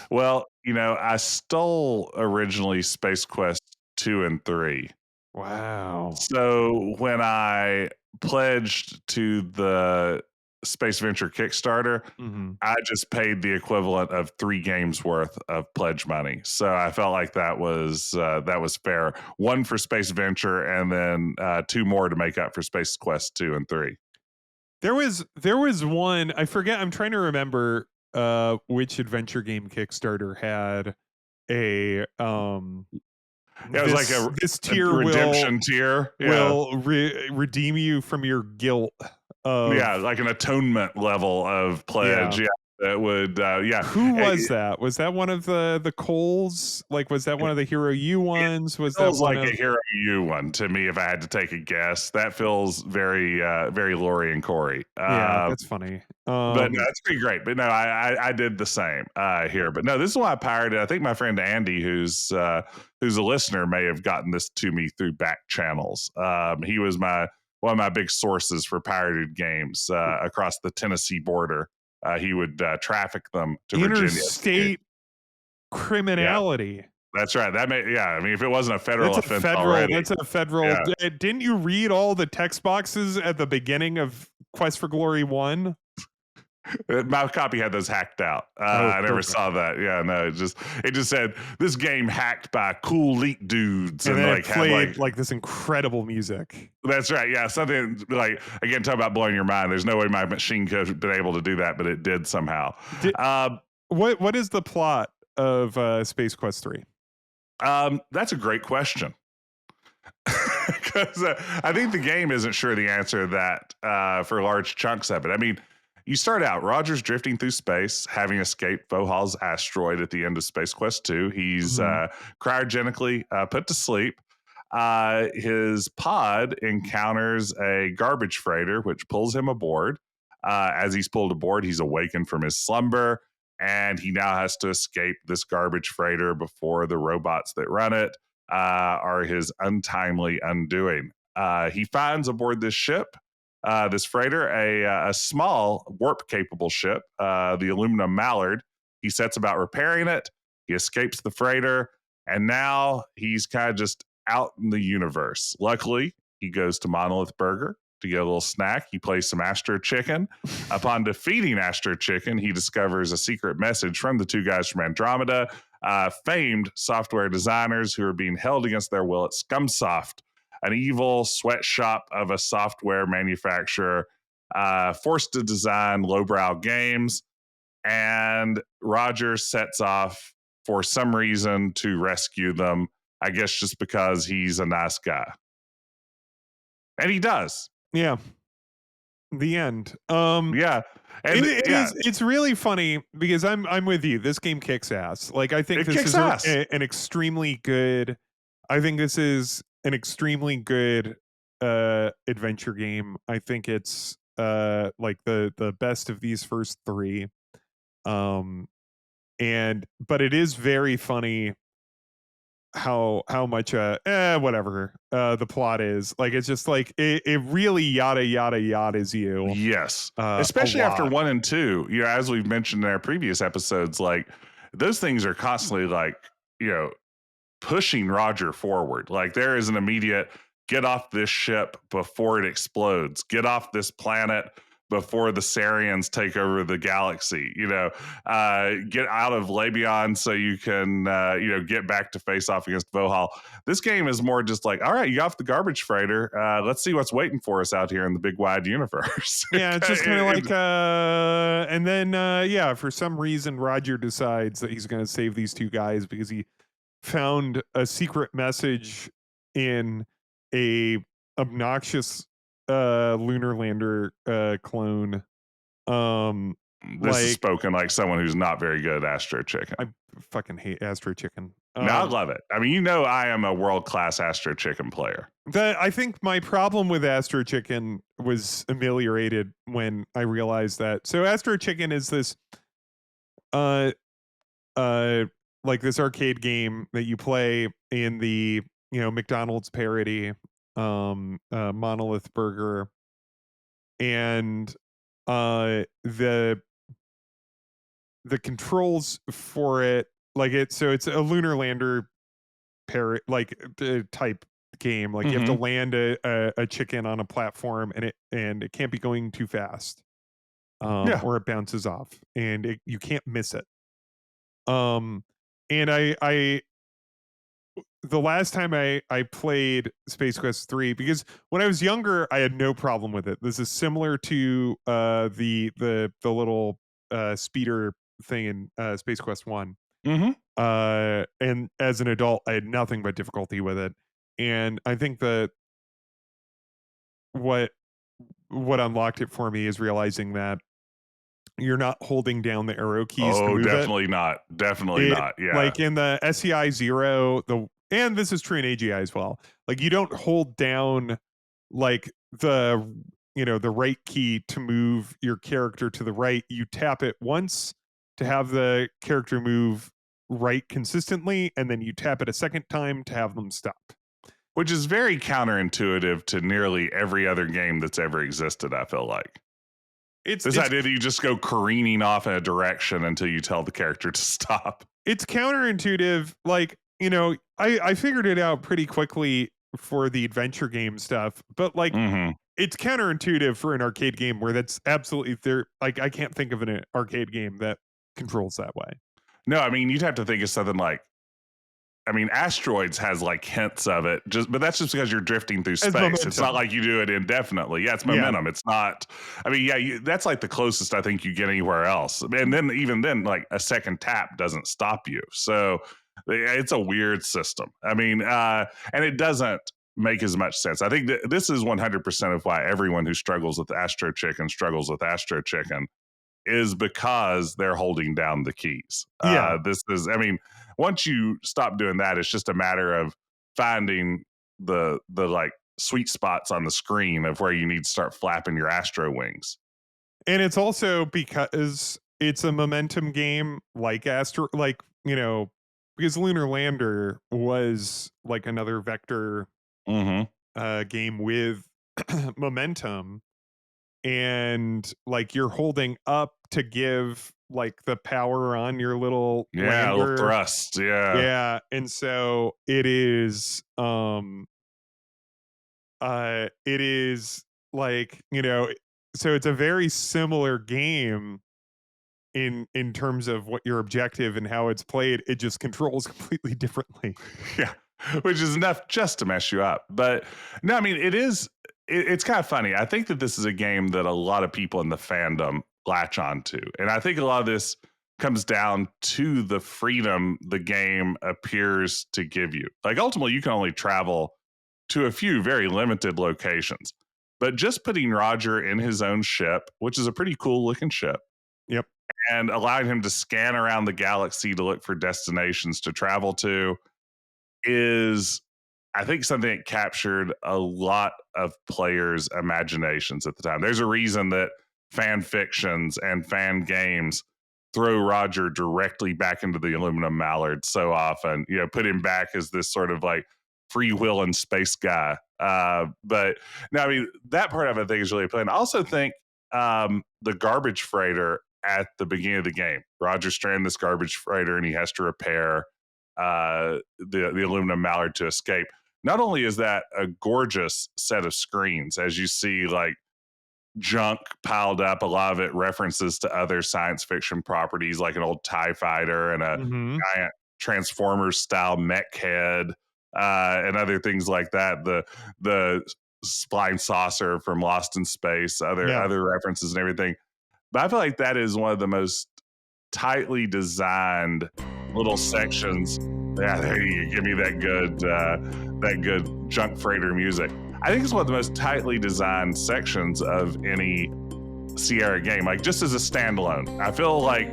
Well, I stole originally Space Quest 2 and 3. Wow. So when I pledged to the Space Venture Kickstarter, Hmm. I just paid the equivalent of 3 games worth of pledge money. So I felt like that was fair. One for Space Venture, and then 2 more to make up for Space Quest 2 and 3. There was one, I forget, I'm trying to remember which adventure game Kickstarter had a It was like this a tier will redemption tier. Yeah. redeem you from your guilt Yeah, of. like an atonement level of Yeah. pledge. Yeah. That would yeah. Who Eh, was that? Was that one of the Coles? Like, was that one of the Hero U It ones? Was that feels one like a of? Hero U one to me, if I had to take a guess. That feels very Lori and Corey. Yeah, that's funny. But no, it's pretty great. But no, I did the same here. But no, this is why I pirated. I think my friend Andy, who's a listener, may have gotten this to me through back channels. He was my one of my big sources for pirated games across the Tennessee border. He would traffic them to Virginia. Interstate Yeah, criminality. that's right. Yeah. I mean, if it wasn't a federal That's a offense federal. already, That's a federal. yeah. Didn't you read all the text boxes at the beginning of Quest for Glory 1? My copy had those hacked out. Oh, I never perfect. saw that. Yeah, no, it just said this game hacked by cool leak dudes And and then it like had like played like this incredible music. that's right. Yeah, something like again talk about blowing your mind. There's no way my machine could have been able to do that, but it did somehow. Did, Um, what is the plot of Space Quest 3? that's a great question. Because I think the game isn't sure the answer to that for large chunks of it. I mean, you start out Roger's drifting through space, having escaped Vohal's asteroid at the end of Space Quest 2. He's Mhm. cryogenically put to sleep. His pod encounters a garbage freighter, which pulls him aboard. As he's pulled aboard, he's awakened from his slumber, and he now has to escape this garbage freighter before the robots that run it are his untimely undoing. He finds aboard this ship, this freighter, a small warp capable ship, the aluminum Mallard. He sets about repairing it. He escapes the freighter, and now he's kind of just out in the universe. Luckily, he goes to Monolith Burger to get a little snack. He plays some Astro Chicken. Upon defeating Astro Chicken, he discovers a secret message from the two guys from Andromeda, famed software designers who are being held against their will at Scumsoft, an evil sweatshop of a software manufacturer forced to design lowbrow games. And Roger sets off for some reason to rescue them. I guess just because he's a nice guy. And he does. Yeah, the end. Yeah, It, and it yeah, is. It's really funny because I'm with you. This game kicks ass. Like I think it this kicks is ass. an extremely good. I think this is an extremely good adventure game. I think it's like the best of these first three. Um, and but it is very funny how much whatever the plot is. Like it's just like it really yada yadas you Yes, a especially after lot. 1 and 2, as we've mentioned in our previous episodes, like, those things are constantly, like, you know, pushing Roger forward. Like there is an immediate get off this ship before it explodes, get off this planet before the Sarians take over the galaxy. Get out of Labion so you can get back to face off against Vohal. This game is more just like, all right, you got off the garbage freighter. Let's see what's waiting for us out here in the big wide universe. Yeah, it's just kind of like and then yeah, for some reason Roger decides that he's going to save these two guys because he found a secret message in a obnoxious lunar lander clone. Um This is like spoken like someone who's not very good at Astro Chicken. I fucking hate Astro Chicken. No, I love it. I mean, I am a world class Astro Chicken player. I think my problem with Astro Chicken was ameliorated when I realized that. So Astro Chicken is this uh uh like this arcade game that you play in the McDonald's parody Monolith Burger, and the controls for it, like it's a lunar lander like type game. Like you have to Hmm. land a chicken on a platform, and it can't be going too fast, Yeah. or it bounces off, and you can't miss it. um and I the last time I played Space Quest 3, because when I was younger I had no problem with it. This is similar to the little speeder thing in Space Quest 1. Hmm. And as an adult I had nothing but difficulty with it. And I think that what what unlocked it for me is realizing that you're not holding down the arrow keys to Oh, move it. definitely not. Definitely It not. Yeah. Like in the SEI Zero, and this is true in AGI as well. Like you don't hold down like the right key to move your character to the right. You tap it once to have the character move right consistently, and then you tap it a second time to have them stop. Which is very counterintuitive to nearly every other game that's ever existed, I feel like. It's This it's idea that you just go careening off in a direction until you tell the character to stop. it's counterintuitive. Like, I figured it out pretty quickly for the adventure game stuff, but like Hmm. it's counterintuitive for an arcade game where that's absolutely there. Like I can't think of an arcade game that controls that way. No, I mean, you'd have to think of something like, I mean, Asteroids has like hints of it, but that's just because you're drifting through As space. It's not momentum. like you do it indefinitely. Yeah, it's Yeah. momentum. It's not. I mean, yeah, that's like the closest I think you get anywhere else. And then even then, like a second tap doesn't stop you. So it's a weird system. I mean, and it doesn't make as much sense. I think that this is 100% of why everyone who struggles with Astro Chicken struggles with Astro Chicken is because they're holding down the keys. Yeah. This is, I mean, once you stop doing that, it's just a matter of finding the like sweet spots on the screen of where you need to start flapping your astro wings. And it's also because it's a momentum game, like because Lunar Lander was like another vector Hmm. game with momentum, and like you're holding up to give like the power on your little Yeah, a little lander. thrust. Yeah. Yeah, and so it is like, so it's a very similar game in terms of what your objective and how it's played. It just controls completely differently. Yeah. Which is enough just to mess you up. But no, I mean, it's kind of funny. I think that this is a game that a lot of people in the fandom latch onto. And I think a lot of this comes down to the freedom the game appears to give you. Like ultimately, you can only travel to a few very limited locations. but just putting Roger in his own ship, which is a pretty cool looking ship, Yep. and allowing him to scan around the galaxy to look for destinations to travel to is, I think, something that captured a lot of players' imaginations at the time. There's a reason that fan fictions and fan games throw Roger directly back into the aluminum mallard so often, put him back as this sort of like free will and space guy. But no, I mean, that part of it I think is really appealing. I also think the garbage freighter at the beginning of the game, Roger stranded this garbage freighter and he has to repair the aluminum mallard to escape. Not only is that a gorgeous set of screens, as you see like junk piled up, a lot of it references to other science fiction properties like an old TIE fighter and a Mhm. giant Transformers style mech head, and other things like that. The flying saucer from Lost in Space, Yeah. other references and everything. But I feel like that is one of the most tightly designed little sections. Yeah, there you give me that good junk freighter music. I think it's one of the most tightly designed sections of any Sierra game. Like just as a standalone, I feel like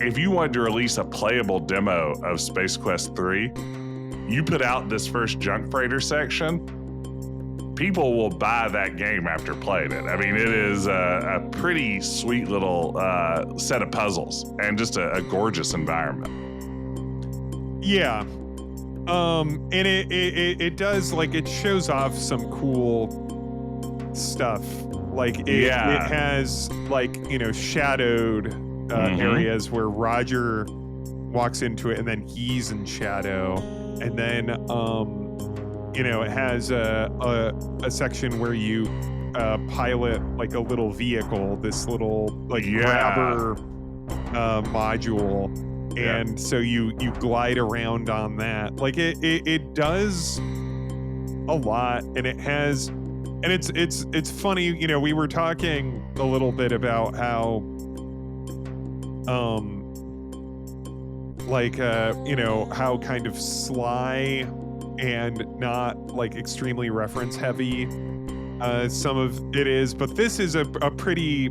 if you wanted to release a playable demo of Space Quest 3, you put out this first junk freighter section, people will buy that game after playing it. I mean, it is a pretty sweet little set of puzzles and just a gorgeous environment. Yeah. And it does, like, it shows off some cool stuff. Like it Yeah. has, like, shadowed Mm-hmm. areas where Roger walks into it and then he's in shadow. And then it has a section where you pilot like a little vehicle, this little like Yeah. grabber module, Yeah. and so you glide around on that. Like it does a lot, and it has, and it's funny. We were talking a little bit about how um how kind of sly and not like extremely reference heavy some of it is, but this is a pretty,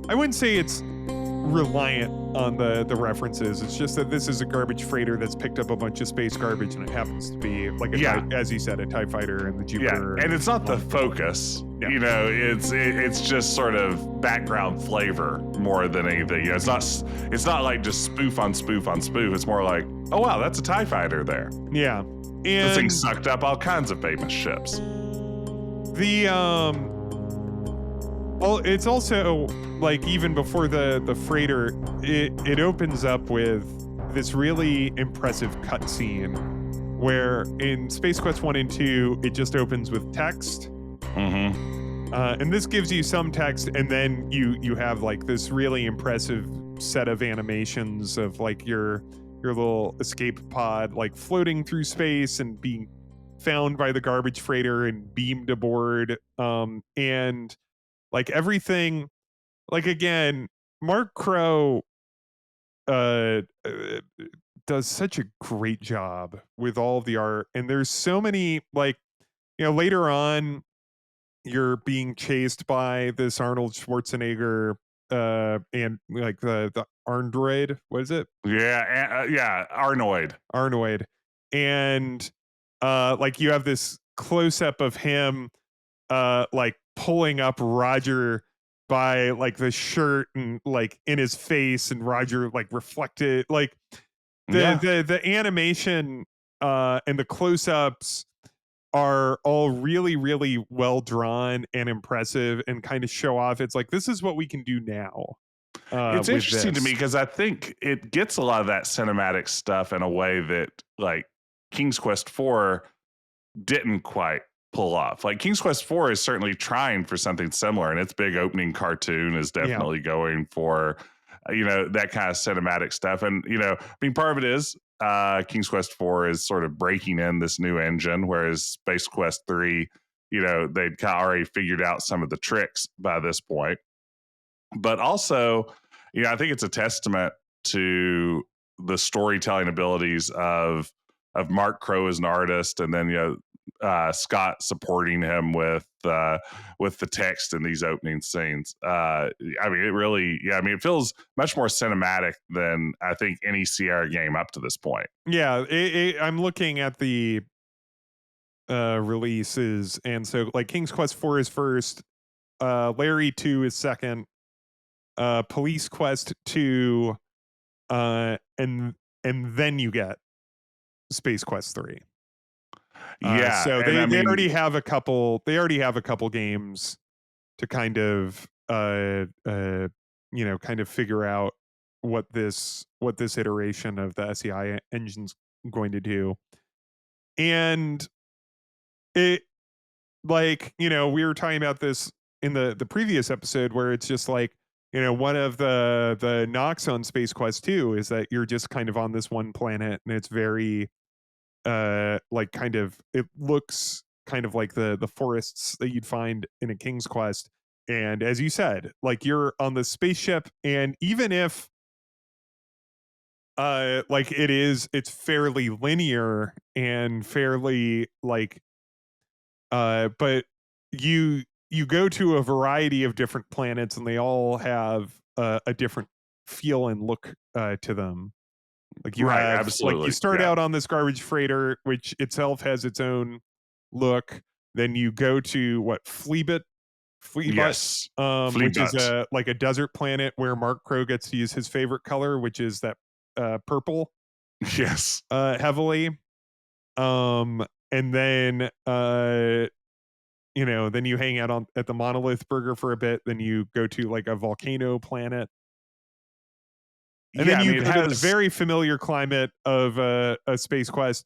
I wouldn't say it's reliant on the references. It's just that this is a garbage freighter that's picked up a bunch of space garbage, and it happens to be like a Yeah. as you said, a TIE fighter and the Yeah. Jupiter And and it's not all the that stuff. focus. Yeah. It's just sort of background flavor more than anything. It's not like just spoof on spoof on spoof. It's more like, oh wow, that's a TIE fighter there. Yeah. This thing And sucked up all kinds of famous ships. the well, it's also like even before the freighter, it opens up with this really impressive cutscene where in Space Quest 1 and 2 it just opens with text. Mm-hmm. And this gives you some text, and then you have like this really impressive set of animations of like your little escape pod like floating through space and being found by the garbage freighter and beamed aboard. And like everything, like again, Mark Crow uh, does such a great job with all of the art, and there's so many like later on you're being chased by this Arnold Schwarzenegger and like the Arndroid, what is it? Yeah, yeah, Arnoid. Arnoid. And like you have this close up of him like pulling up Roger by like the shirt and like in his face, and Roger like reflected like Yeah. the animation and the close ups are all really, really well drawn and impressive and kind of show off. It's like, this is what we can do now It's with interesting to me this. because I think it gets a lot of that cinematic stuff in a way that like King's Quest 4 didn't quite pull off. Like King's Quest 4 is certainly trying for something similar, and its big opening cartoon is Yeah. definitely going for that kind of cinematic stuff. And I mean, part of it is King's Quest 4 is sort of breaking in this new engine, whereas Space Quest 3, they'd kind of already figured out some of the tricks by this point. But also, I think it's a testament to the storytelling abilities of Mark Crow as an artist, and then Scott supporting him with the text in these opening scenes. I mean, it really, yeah, I mean, it feels much more cinematic than I think any Sierra game up to this point. Yeah, I'm looking at the releases, and so like King's Quest 4 is first, Larry 2 is second, Police Quest 2, and then you get Space Quest 3. Yeah, So and I they mean, already have a couple. They already have a couple games to kind of kind of figure out what this iteration of the SEI engine's going to do. And it like, we were talking about this in the previous episode where it's just like, one of the knocks on Space Quest 2 is that you're just kind of on this one planet and it's very like kind of it looks kind of like the forests that you'd find in a King's Quest. And as you said, like you're on the spaceship, and even if like it's fairly linear and fairly like but you go to a variety of different planets and they all have a different feel and look to them. Like right, you absolutely, start yeah, out on this garbage freighter, which itself has its own look. Then you go to what Fleabut, yes, which is Fleabut, a like a desert planet where Mark Crow gets to use his favorite color, which is that purple, yes, heavily. And then then you hang out on at the Monolith Burger for a bit. Then you go to like a volcano planet. And then yeah. I you mean, it go to the has very familiar climate of a Space Quest.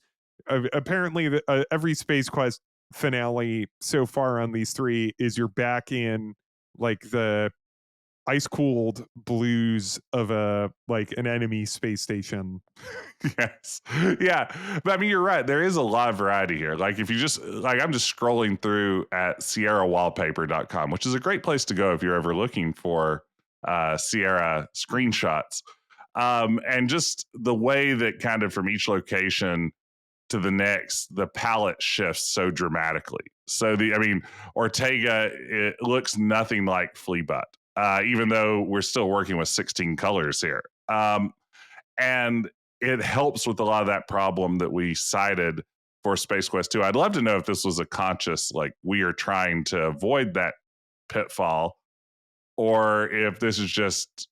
Apparently, every Space Quest finale so far on these three is you're back in like the ice cooled blues of a like an enemy space station. yes. Yeah. But I mean, you're right. There is a lot of variety here. Like, if you just, like, I'm just scrolling through at sierrawallpaper.com, which is a great place to go if you're ever looking for Sierra screenshots. And just the way that kind of from each location to the next, the palette shifts so dramatically. So, I mean, Ortega, it looks nothing like Fleabut, even though we're still working with 16 colors here. And it helps with a lot of that problem that we cited for Space Quest 2. I'd love to know if this was a conscious, like, we are trying to avoid that pitfall, or if this is just,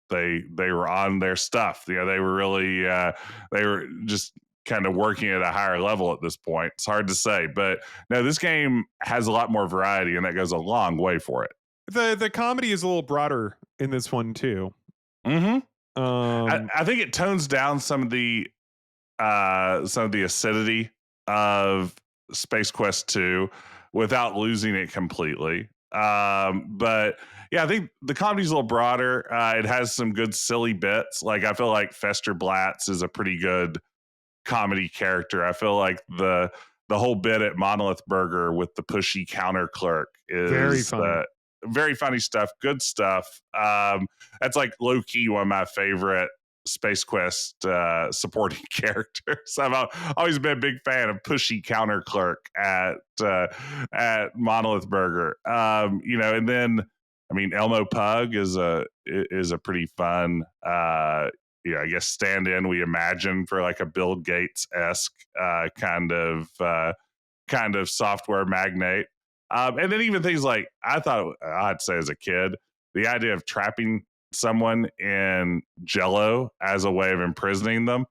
they were on their stuff. They were really they were just kind of working at a higher level at this point. It's hard to say, but no, this game has a lot more variety, and that goes a long way for it. The comedy is a little broader in this one too. Mm-hmm. Um, I think it tones down some of the acidity of Space Quest 2 without losing it completely. But yeah, I think the comedy's a little broader. It has some good silly bits. Like, I feel like Fester Blatz is a pretty good comedy character. I feel like the whole bit at Monolith Burger with the pushy counter clerk Very is funny. very funny stuff, good stuff. That's like low key one of my favorite Space Quest supporting characters. Always been a big fan of pushy counter clerk at Monolith Burger. And then I mean, Elmo Pug is a pretty fun I guess stand in, we imagine, for like a Bill Gates esque kind of software magnate. And then even things like, I thought, I'd say as a kid, the idea of trapping someone in Jello as a way of imprisoning them,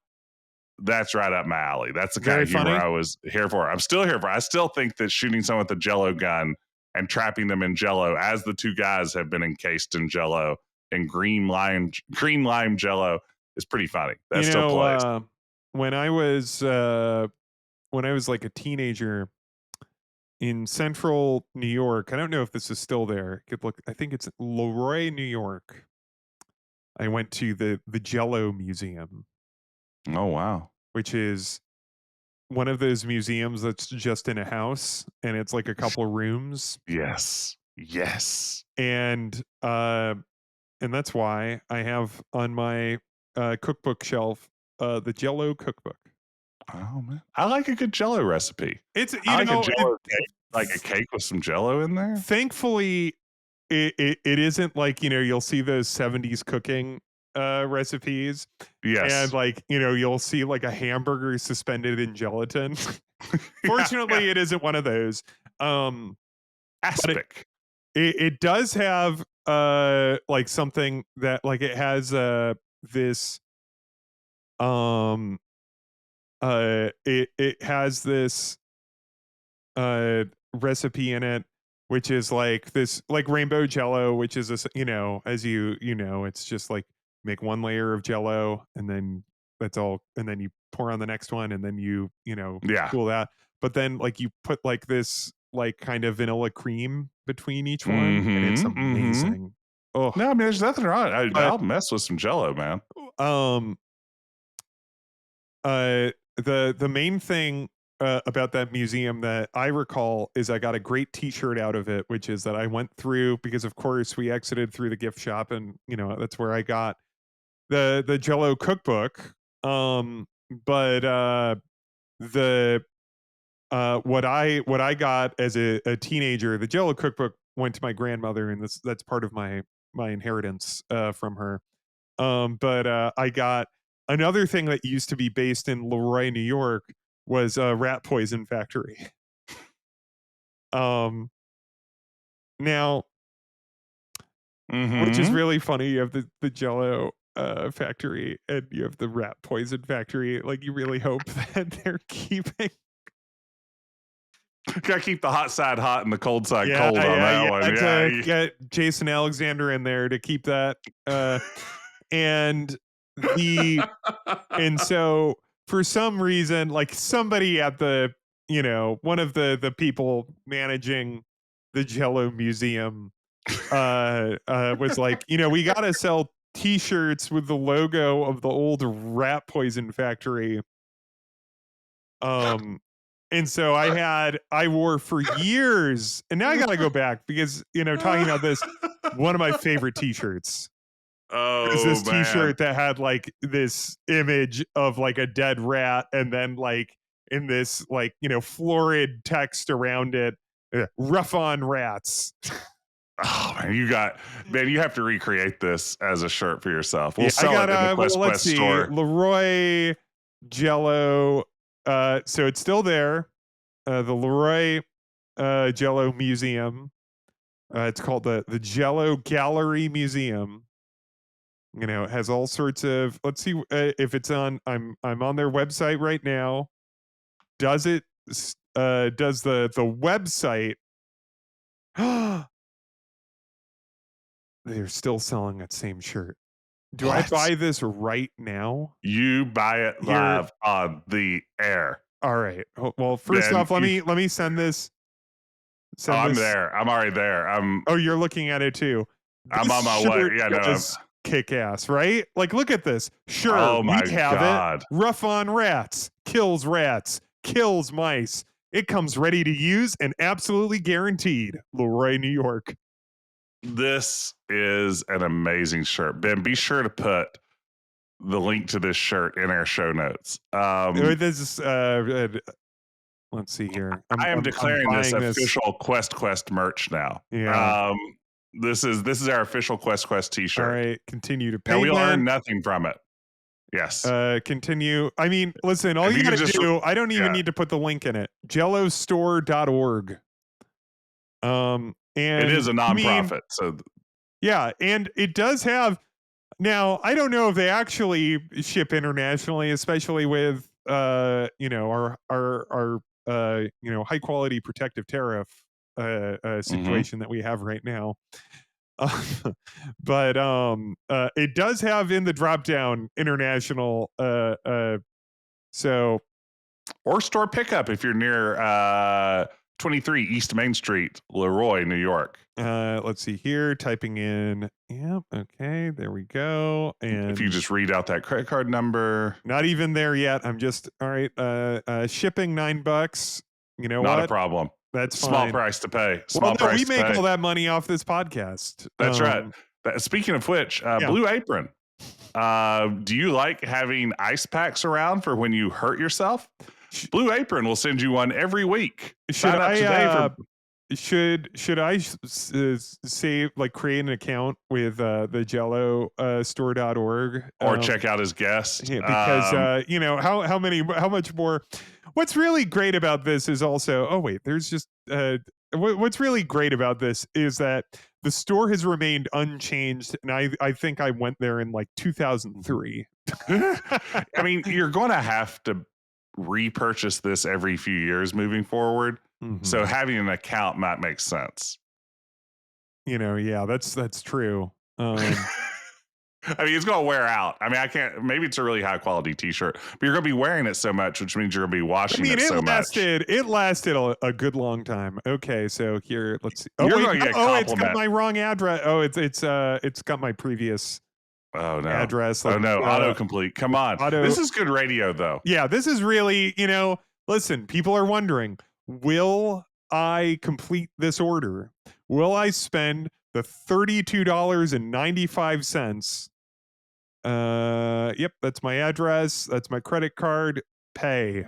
that's right up my alley. That's the kind Very of humor funny. I was here for. I'm still here for. I still think that shooting someone with a Jello gun and trapping them in Jello, as the two guys have been encased in Jello and green lime Jello, is pretty funny. That You still know, plays. when I was like a teenager in central New York, I don't know if this is still there. Could look. I think it's Leroy, New York. I went to the Jello Museum, Oh wow. which is one of those museums that's just in a house and it's like a couple rooms. Yes. Yes. And and that's why I have on my cookbook shelf the Jello cookbook. Oh man, I like a good Jello recipe. It's, I you like a know, Jello cake, like a cake with some Jello in there. thankfully, it isn't like, you'll see those 70s cooking recipes, and, Yes, like, you'll see like a hamburger suspended in gelatin. yeah, yeah. Fortunately, it isn't one of those. Um, but Aspic. it does have like something that, like, it has this um it has this uh recipe in it, which is like this, like, rainbow jello, which is this, as it's just like, make one layer of jello, and then that's all, and then you pour on the next one, and then Yeah. cool that. But then, like, you put like this, like, kind of vanilla cream between each one, and it's Mm-hmm. Mm-hmm. amazing. Oh, No, I mean, there's nothing wrong. but I'll mess with some Jello, man. um the main thing about that museum that I recall is I got a great T-shirt out of it, which is that I went through, because of course we exited through the gift shop, and that's where I got the Jello cookbook. But the what I got as a teenager, the Jello cookbook went to my grandmother, and that's part of my inheritance from her. But I got another thing that used to be based in Leroy, New York, was a rat poison factory. Um, now, which is Mm-hmm. really funny, you have the Jello factory, and you have the rat poison factory. Like, you really hope that they're keeping. Gotta keep the hot side hot and the cold side Yeah, cold on yeah, that you one. had Yeah. to get Jason Alexander in there to keep that. Uh, and the And so, for some reason, like, somebody at one of the people managing the Jello Museum was like, we gotta sell T-shirts with the logo of the old rat poison factory. Um, and so I wore for years, and now I gotta go back because, talking about this, one of my favorite T-shirts is Oh this man. T-shirt that had, like, this image of, like, a dead rat, and then, like, in this, like, florid text around it, "Rough on rats." Oh man, you have to recreate this as a shirt for yourself. We'll Yeah, I sell got, it in the well, Quest let's Quest see, store. Leroy Jello, so it's still there, the Leroy, Jello Museum. It's called the Jello Gallery Museum. It has all sorts of, let's see, if it's on, I'm on their website right now. Does the website they're still selling that same shirt. Do I What? buy this right now? You buy it Here, live on the air. all right. Well, first Then off, you let me Oh, send I'm this. there. I'm already there. Oh, you're looking at it too. I'm This on my way. shirt Yeah, no. does kick ass, right? Like, look at this. Sure, Oh we my have it. god. Rough on rats, kills mice. It comes ready to use and absolutely guaranteed. Leroy, New York. This is an amazing shirt. Ben, be sure to put the link to this shirt in our show notes. This is, let's see here. I am I'm declaring this buying this. official Quest merch now. Yeah. This is our official Quest All t-shirt. right. Continue to Now we'll earn payment. nothing from it. Yes. Continue. I mean, listen, all If you you got could to just do, I don't even yeah, need to put the link in it. Jellostore.org. it is And a I mean, nonprofit. So yeah, and it does have, now, I don't know if they actually ship internationally, especially with our high quality protective tariff mhm. situation that we have right now. Uh, but it does have in the drop down international, so Or store pickup if you're near 23 East Main Street, Leroy, New York. let's see here, typing in, yep, okay, there we go, If you and just read out that credit card number, not even there yet. I'm just, all right, shipping $9. You know not a what? problem. That's Small fine. price to pay. Well, Small no, we price to make pay. all that money off this podcast. That's right. Speaking of which, Yeah. Blue Apron. Do you like having ice packs around for when you hurt yourself? Sh- Blue Apron will send you one every week. Should Sign up I today for save, like, create an account with the Jello store.org? or check out his guest. Yeah, because how much more. What's really great about this is also, oh wait, there's just what's really great about this is that the store has remained unchanged, and I think I went there in like 2003. I mean, you're going to have to repurchase this every few years moving forward. So Mhm. having an account might make sense. Yeah, that's true. I mean, it's going to wear out. I mean, I can't, maybe it's a really high quality t-shirt, but you're going to be wearing it so much, which means you're going to be I washing mean, it so much. it lasted a good long time. Okay, so here, let's see. Oh You're wait, going to no, get oh, it's got compliment. my wrong address. Oh, it's got my previous Oh no. address. Oh Like, no. Autocomplete. Come on. auto. This is good radio though. Yeah, this is really, listen, people are wondering, will I complete this order? Will I spend the $32.95? Yep, that's my address. That's my credit card. Pay.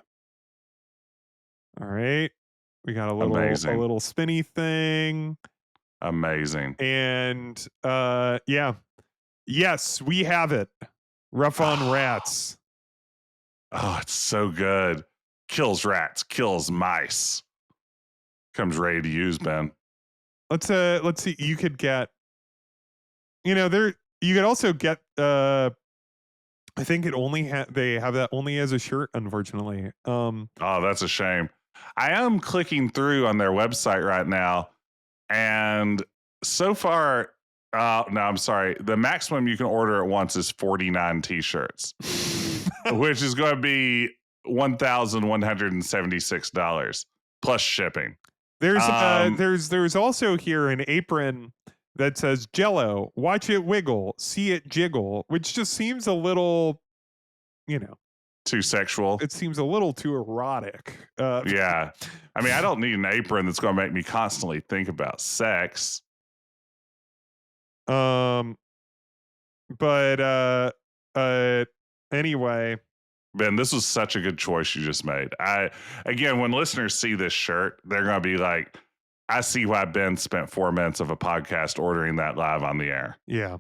All right. We got a Amazing. little spinny thing. Amazing. And yeah. Yes, we have it. Rough on rats. Oh, it's so good. Kills rats, kills mice. Comes ready to use, Ben. Let's see. You could get, there you could also get I think they have that only as a shirt, unfortunately. Oh, that's a shame. I am clicking through on their website right now, and so far, no, I'm sorry. The maximum you can order at once is 49 t-shirts, which is going to be $1,176 plus shipping. Um, there's also here an apron that says Jello, watch it wiggle, see it jiggle, which just seems a little, you know, too sexual. it seems a little too erotic. Yeah. I mean, I don't need an apron that's going to make me constantly think about sex. um, but anyway, Ben, this was such a good choice you just made. Again, when listeners see this shirt, they're going to be like, I see why Ben spent 4 minutes of a podcast ordering that live on the air. yeah.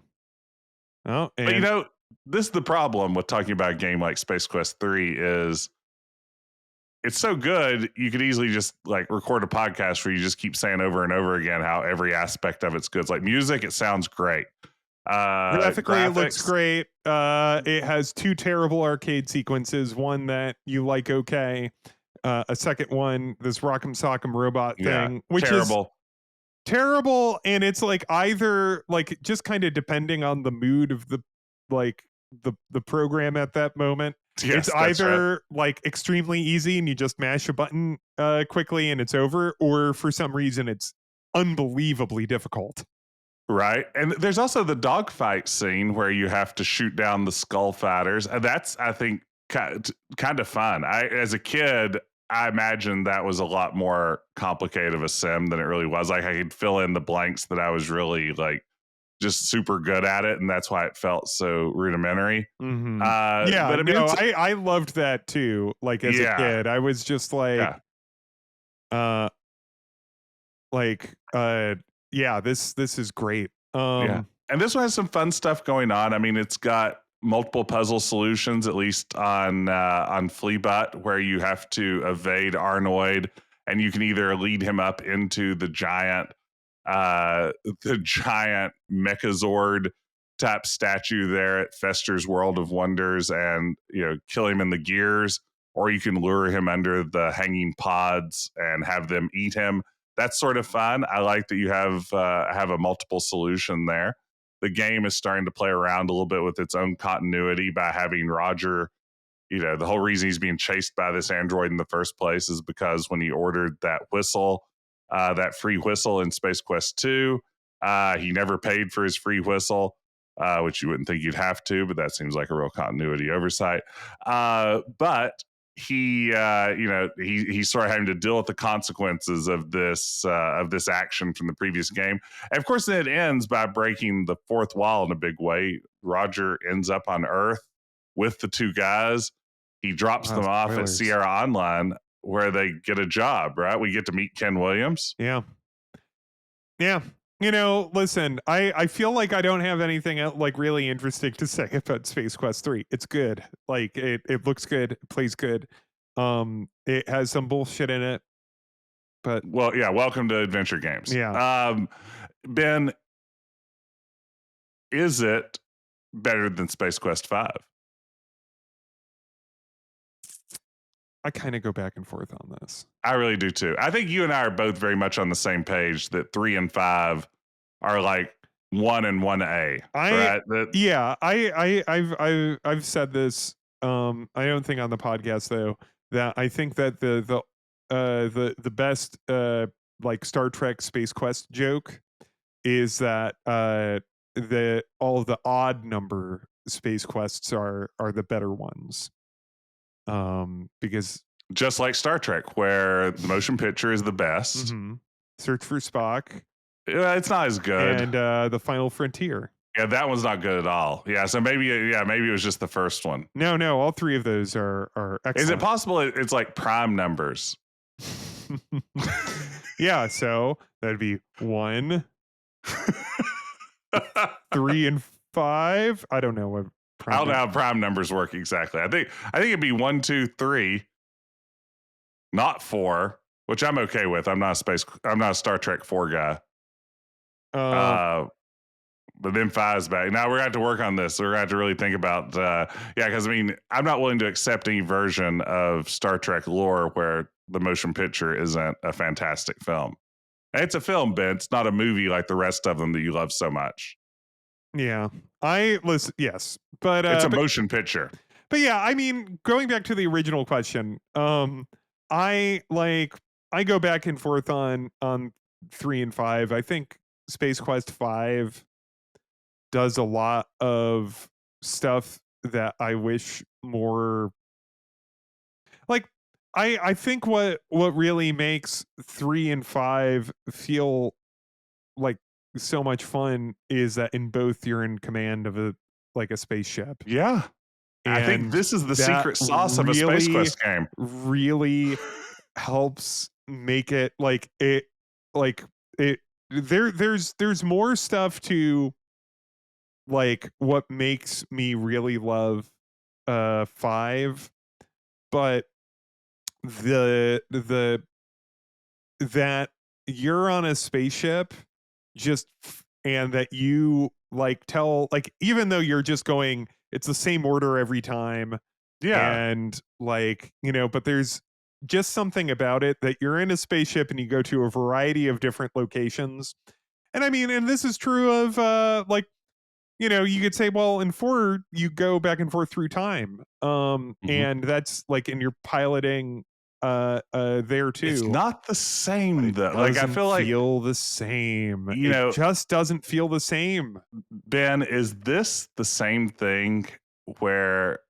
Oh, But and this is the problem with talking about a game like Space Quest 3 is it's so good, you could easily just like record a podcast where you just keep saying over and over again how every aspect of it's good. It's like music, it sounds great. graphically, it looks Graphics, great. It has two terrible arcade sequences. One that you like, okay. A second one, this Rock'em Sock'em Robot yeah, thing, which is terrible. terrible, and it's like either like just kind of depending on the mood of like the program at that moment. It's Yes, that's right. either like extremely easy and you just mash a button quickly and it's over, or for some reason it's unbelievably difficult. Right. And there's also the dogfight scene where you have to shoot down the skull fighters. And that's, I think, kind of fun. As a kid, I imagined that was a lot more complicated of a sim than it really was. Like I could fill in the blanks that I was really like just super good at it. And that's why it felt so rudimentary. Mm-hmm. Yeah, But I mean, no, I loved that too. Like as a yeah, kid, I was just like, yeah, uh, like, yeah, this is great. yeah. And this one has some fun stuff going on. I mean, it's got multiple puzzle solutions, at least on Fleabot, where you have to evade Arnoid, and you can either lead him up into the giant Mechazord type statue there at Fester's World of Wonders, and kill him in the gears, or you can lure him under the hanging pods and have them eat him. That's sort of fun. I like that you have a multiple solution there. The game is starting to play around a little bit with its own continuity by having Roger. The whole reason he's being chased by this android in the first place is because when he ordered that whistle, that free whistle in Space Quest 2, he never paid for his free whistle, which you wouldn't think you'd have to, but that seems like a real continuity oversight. But he's sort of having to deal with the consequences of this action from the previous game. And of course, then it ends by breaking the fourth wall in a big way. Roger ends up on Earth with the two guys. He drops them off at Spoilers. Sierra Online, where they get a job. Right, we get to meet Ken Williams. Yeah. Yeah. Listen, I feel like I don't have anything like really interesting to say about Space Quest 3. It's good. Like it looks good, it plays good. It has some bullshit in it, but Well, yeah, welcome to Adventure Games. yeah. Ben, is it better than Space Quest 5? I kind of go back and forth on this. I really do too. I think you and I are both very much on the same page that 3 and 5 are like 1 and 1A, I right? That yeah, I've said this I don't think on the podcast though that I think that the best like Star Trek Space Quest joke is that the all of the odd number space quests are the better ones. Because just like Star Trek, where the motion picture is the best. Search for Spock It's not as good. and the Final Frontier. Yeah, that one's not good at all. Yeah, so maybe it was just the first one. No, all three of those are excellent. Is it possible it's like prime numbers? Yeah, so that'd be 1, 3, and 5. I don't know what I don't know how prime numbers work exactly. I think it'd be 1, 2, 3, not 4, which I'm okay with. I'm not a Star Trek 4 guy. But then 5's back. Now we're gonna have to work on this. We're gonna have to really think about because I mean, I'm not willing to accept any version of Star Trek lore where the motion picture isn't a fantastic film. And it's a film, Ben. It's not a movie like the rest of them that you love so much. Yeah. I listen, yes. But it's a motion picture. But yeah, I mean, going back to the original question, I go back and forth on 3 and 5. I think Space Quest 5 does a lot of stuff that I wish more like I think what really makes 3 and 5 feel like so much fun is that in both you're in command of a spaceship. Yeah. And I think this is the secret sauce of a Space Quest game. Really helps make it there's more stuff to like what makes me really love 5, but the that you're on a spaceship and that you tell even though you're just going it's the same order every time. Yeah. And but there's just something about it that you're in a spaceship and you go to a variety of different locations. And I mean, and this is true of you could say, well, in 4 you go back and forth through time. And that's and you're piloting there too. It's not the same though. I feel like feel the same. It just doesn't feel the same. Ben, is this the same thing where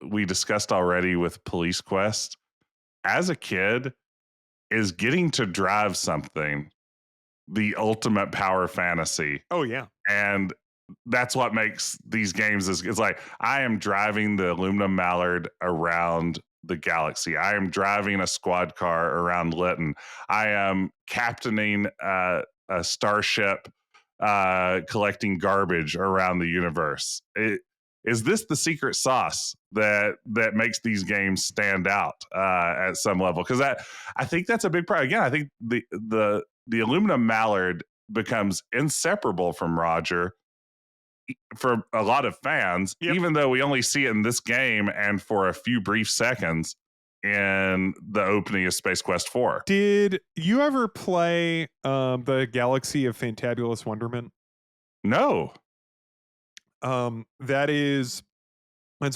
we discussed already with Police Quest? As a kid, is getting to drive something the ultimate power fantasy? Oh yeah. And that's what makes these games it's like I am driving the aluminum mallard around the galaxy. I am driving a squad car around Lytton. I am captaining a starship collecting garbage around the universe. Is this the secret sauce that makes these games stand out at some level? Because I think that's a big part. Again, I think the aluminum mallard becomes inseparable from Roger for a lot of fans, even though we only see it in this game and for a few brief seconds in the opening of Space Quest 4. Did you ever play the Galaxy of Fantabulous Wonderment? No. It's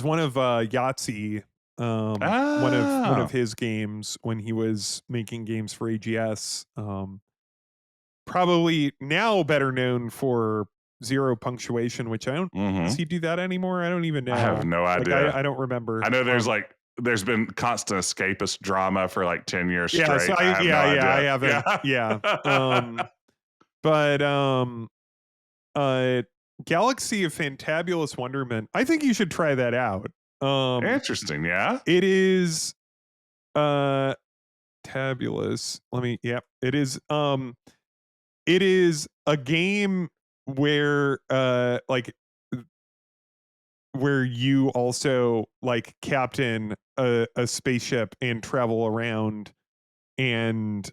one of Yahtzee, one of his games when he was making games for AGS. Probably now better known for Zero Punctuation, which I don't does he do that anymore? I don't even know. I have no idea. I don't remember. I know there's there's been constant escapist drama for like 10 years Yeah, so straight. I I have no yeah, I idea. haven't Yeah. yeah, but, uh, Galaxy of Fantabulous Wonderment, I think you should try that out. Um, Interesting. Yeah. it is, uh, tabulous. Let me yep, it is a game where, where you also, like, captain a spaceship and travel around and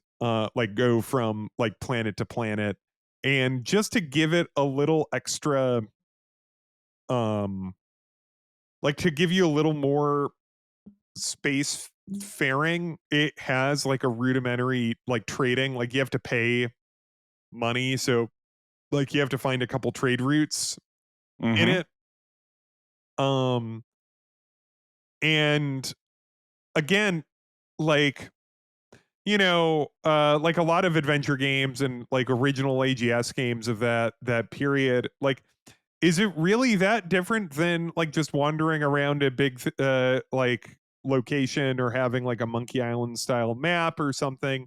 like go from like planet to planet, and just to give it a little extra um like to give you a little more space faring, it has like a rudimentary like trading, like you have to pay money, so like you have to find a couple trade routes in Hmm. it, um and again, like, like a lot of adventure games and like original AGS games of that period, like, is it really that different than like just wandering around a big like location or having like a Monkey Island style map or something?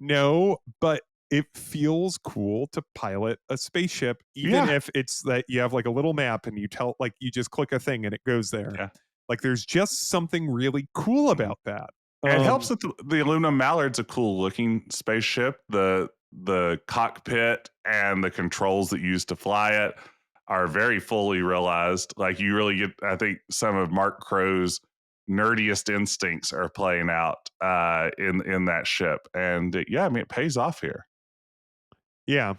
No, but it feels cool to pilot a spaceship, even Yeah. if it's that you have like a little map and you tell like you just click a thing and it goes there. Yeah. Like there's just something really cool Mhm. about that. It helps Um that the aluminum mallard's a cool looking spaceship. The cockpit and the controls that you use to fly it are very fully realized. Like you really get, I think, some of Mark Crow's nerdiest instincts are playing out in that ship. And yeah, I mean, it pays off here. yeah.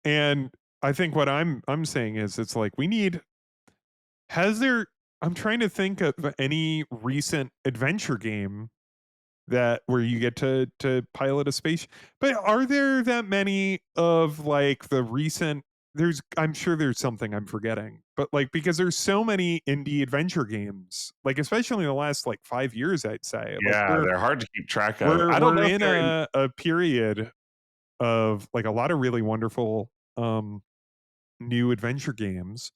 And I think what I'm saying is it's like we need has there I'm trying to think of any recent adventure game that where you get to pilot a space. But are there that many of like the recent I'm sure there's something I'm forgetting. But like because there's so many indie adventure games, like especially in the last like 5 years I'd say. Like Yeah, we're they're hard to keep track of. we're I don't we're know if in they're in. a period of like a lot of really wonderful new adventure games,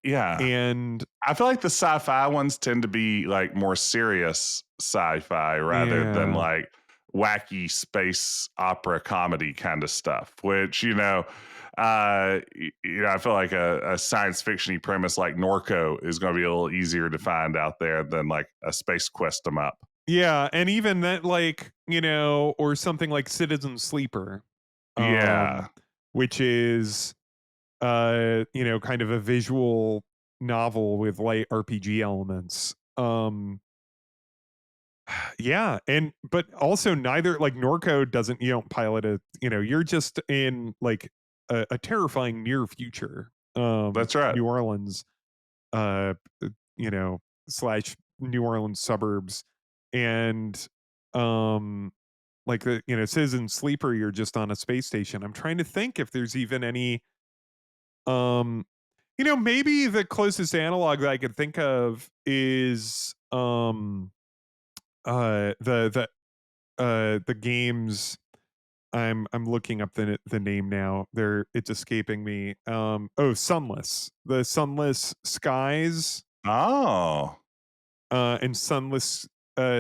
Yeah, and I feel like the sci-fi ones tend to be like more serious sci-fi rather than yeah. like wacky space opera comedy kind of stuff. Which I feel like a science fictiony premise like Norco is going to be a little easier to find out there than like a space quest em up. Yeah, and even that, like, or something like Citizen Sleeper, Yeah, um, which is, kind of a visual novel with light RPG elements. Yeah, and but also neither like Norco doesn't you don't pilot a, you're just in like a terrifying near future, that's right. New Orleans, uh, you know, slash New Orleans suburbs, and um like Citizen Sleeper, you're just on a space station. I'm trying to think if there's even any um maybe the closest analog that I could think of is the games. I'm looking up the name now. It's escaping me. Sunless. The Sunless Skies Oh, and Sunless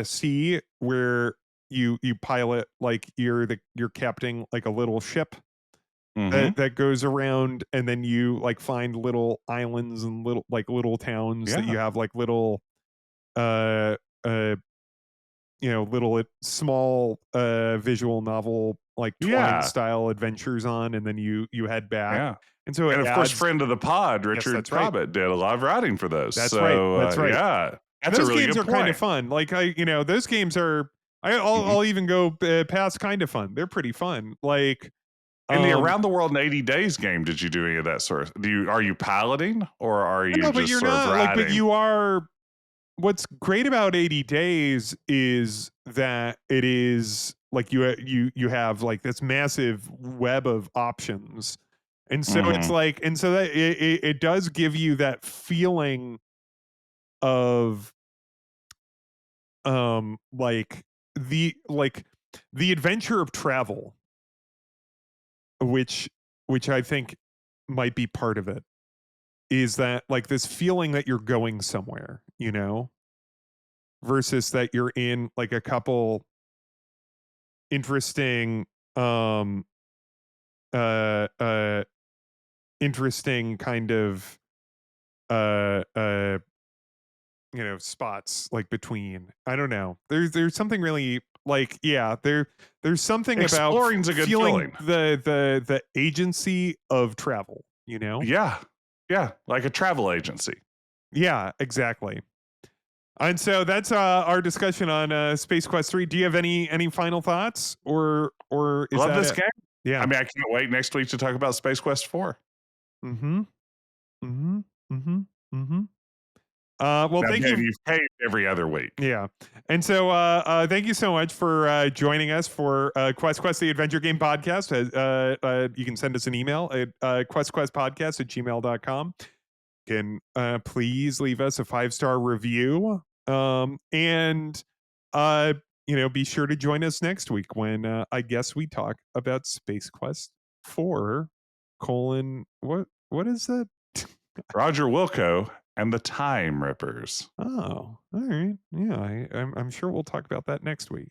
Sea, where you pilot like you're captain like a little ship mm-hmm. that goes around, and then you like find little islands and little towns that Yeah, you have like little uh uh small visual novel like Twine yeah, style adventures on, and then you head back, yeah. and so it And of course, adds. friend of the pod, Yes, Richard that's right. Cobbett did a lot of writing for those. That's right. So That's right. yeah, And that's a those really games good are kind of point. fun. Like those games are. Mhm. I'll even go past kind of fun. They're pretty fun. Like In the um Around the World in 80 Days game, did you do any of that sort of are you piloting or are you no, but just you're sort of not like, but riding? you are. What's great about 80 days is that it is like you have like this massive web of options, and so it's Mhm. like, and so that it does give you that feeling of like like the adventure of travel, which I think might be part of it, is that like this feeling that you're going somewhere. versus that you're in like a couple interesting um uh uh interesting kind of uh uh spots like between. I don't know. There's something really like, yeah, there's something about Exploring's a good feeling feeling. the agency of travel, you know? Yeah. Yeah, like a travel agency. Yeah, exactly. And so that's our discussion on Space Quest 3. Do you have any final thoughts, or is Love that this it? game. I Yeah. mean, I can't wait next week to talk about Space Quest 4. Mhm. Mhm. Mhm. Mhm. Well, Now, thank Ben, you. you've paid every other week. Yeah. And so thank you so much for joining us for Quest the Adventure Game Podcast. You can send us an email at questquestpodcast@gmail.com. Can please leave us a 5-star review. And be sure to join us next week when I guess we talk about Space Quest 4 colon what is that? Roger Wilco and the Time Rippers. Oh, all right. Yeah, I'm sure we'll talk about that next week.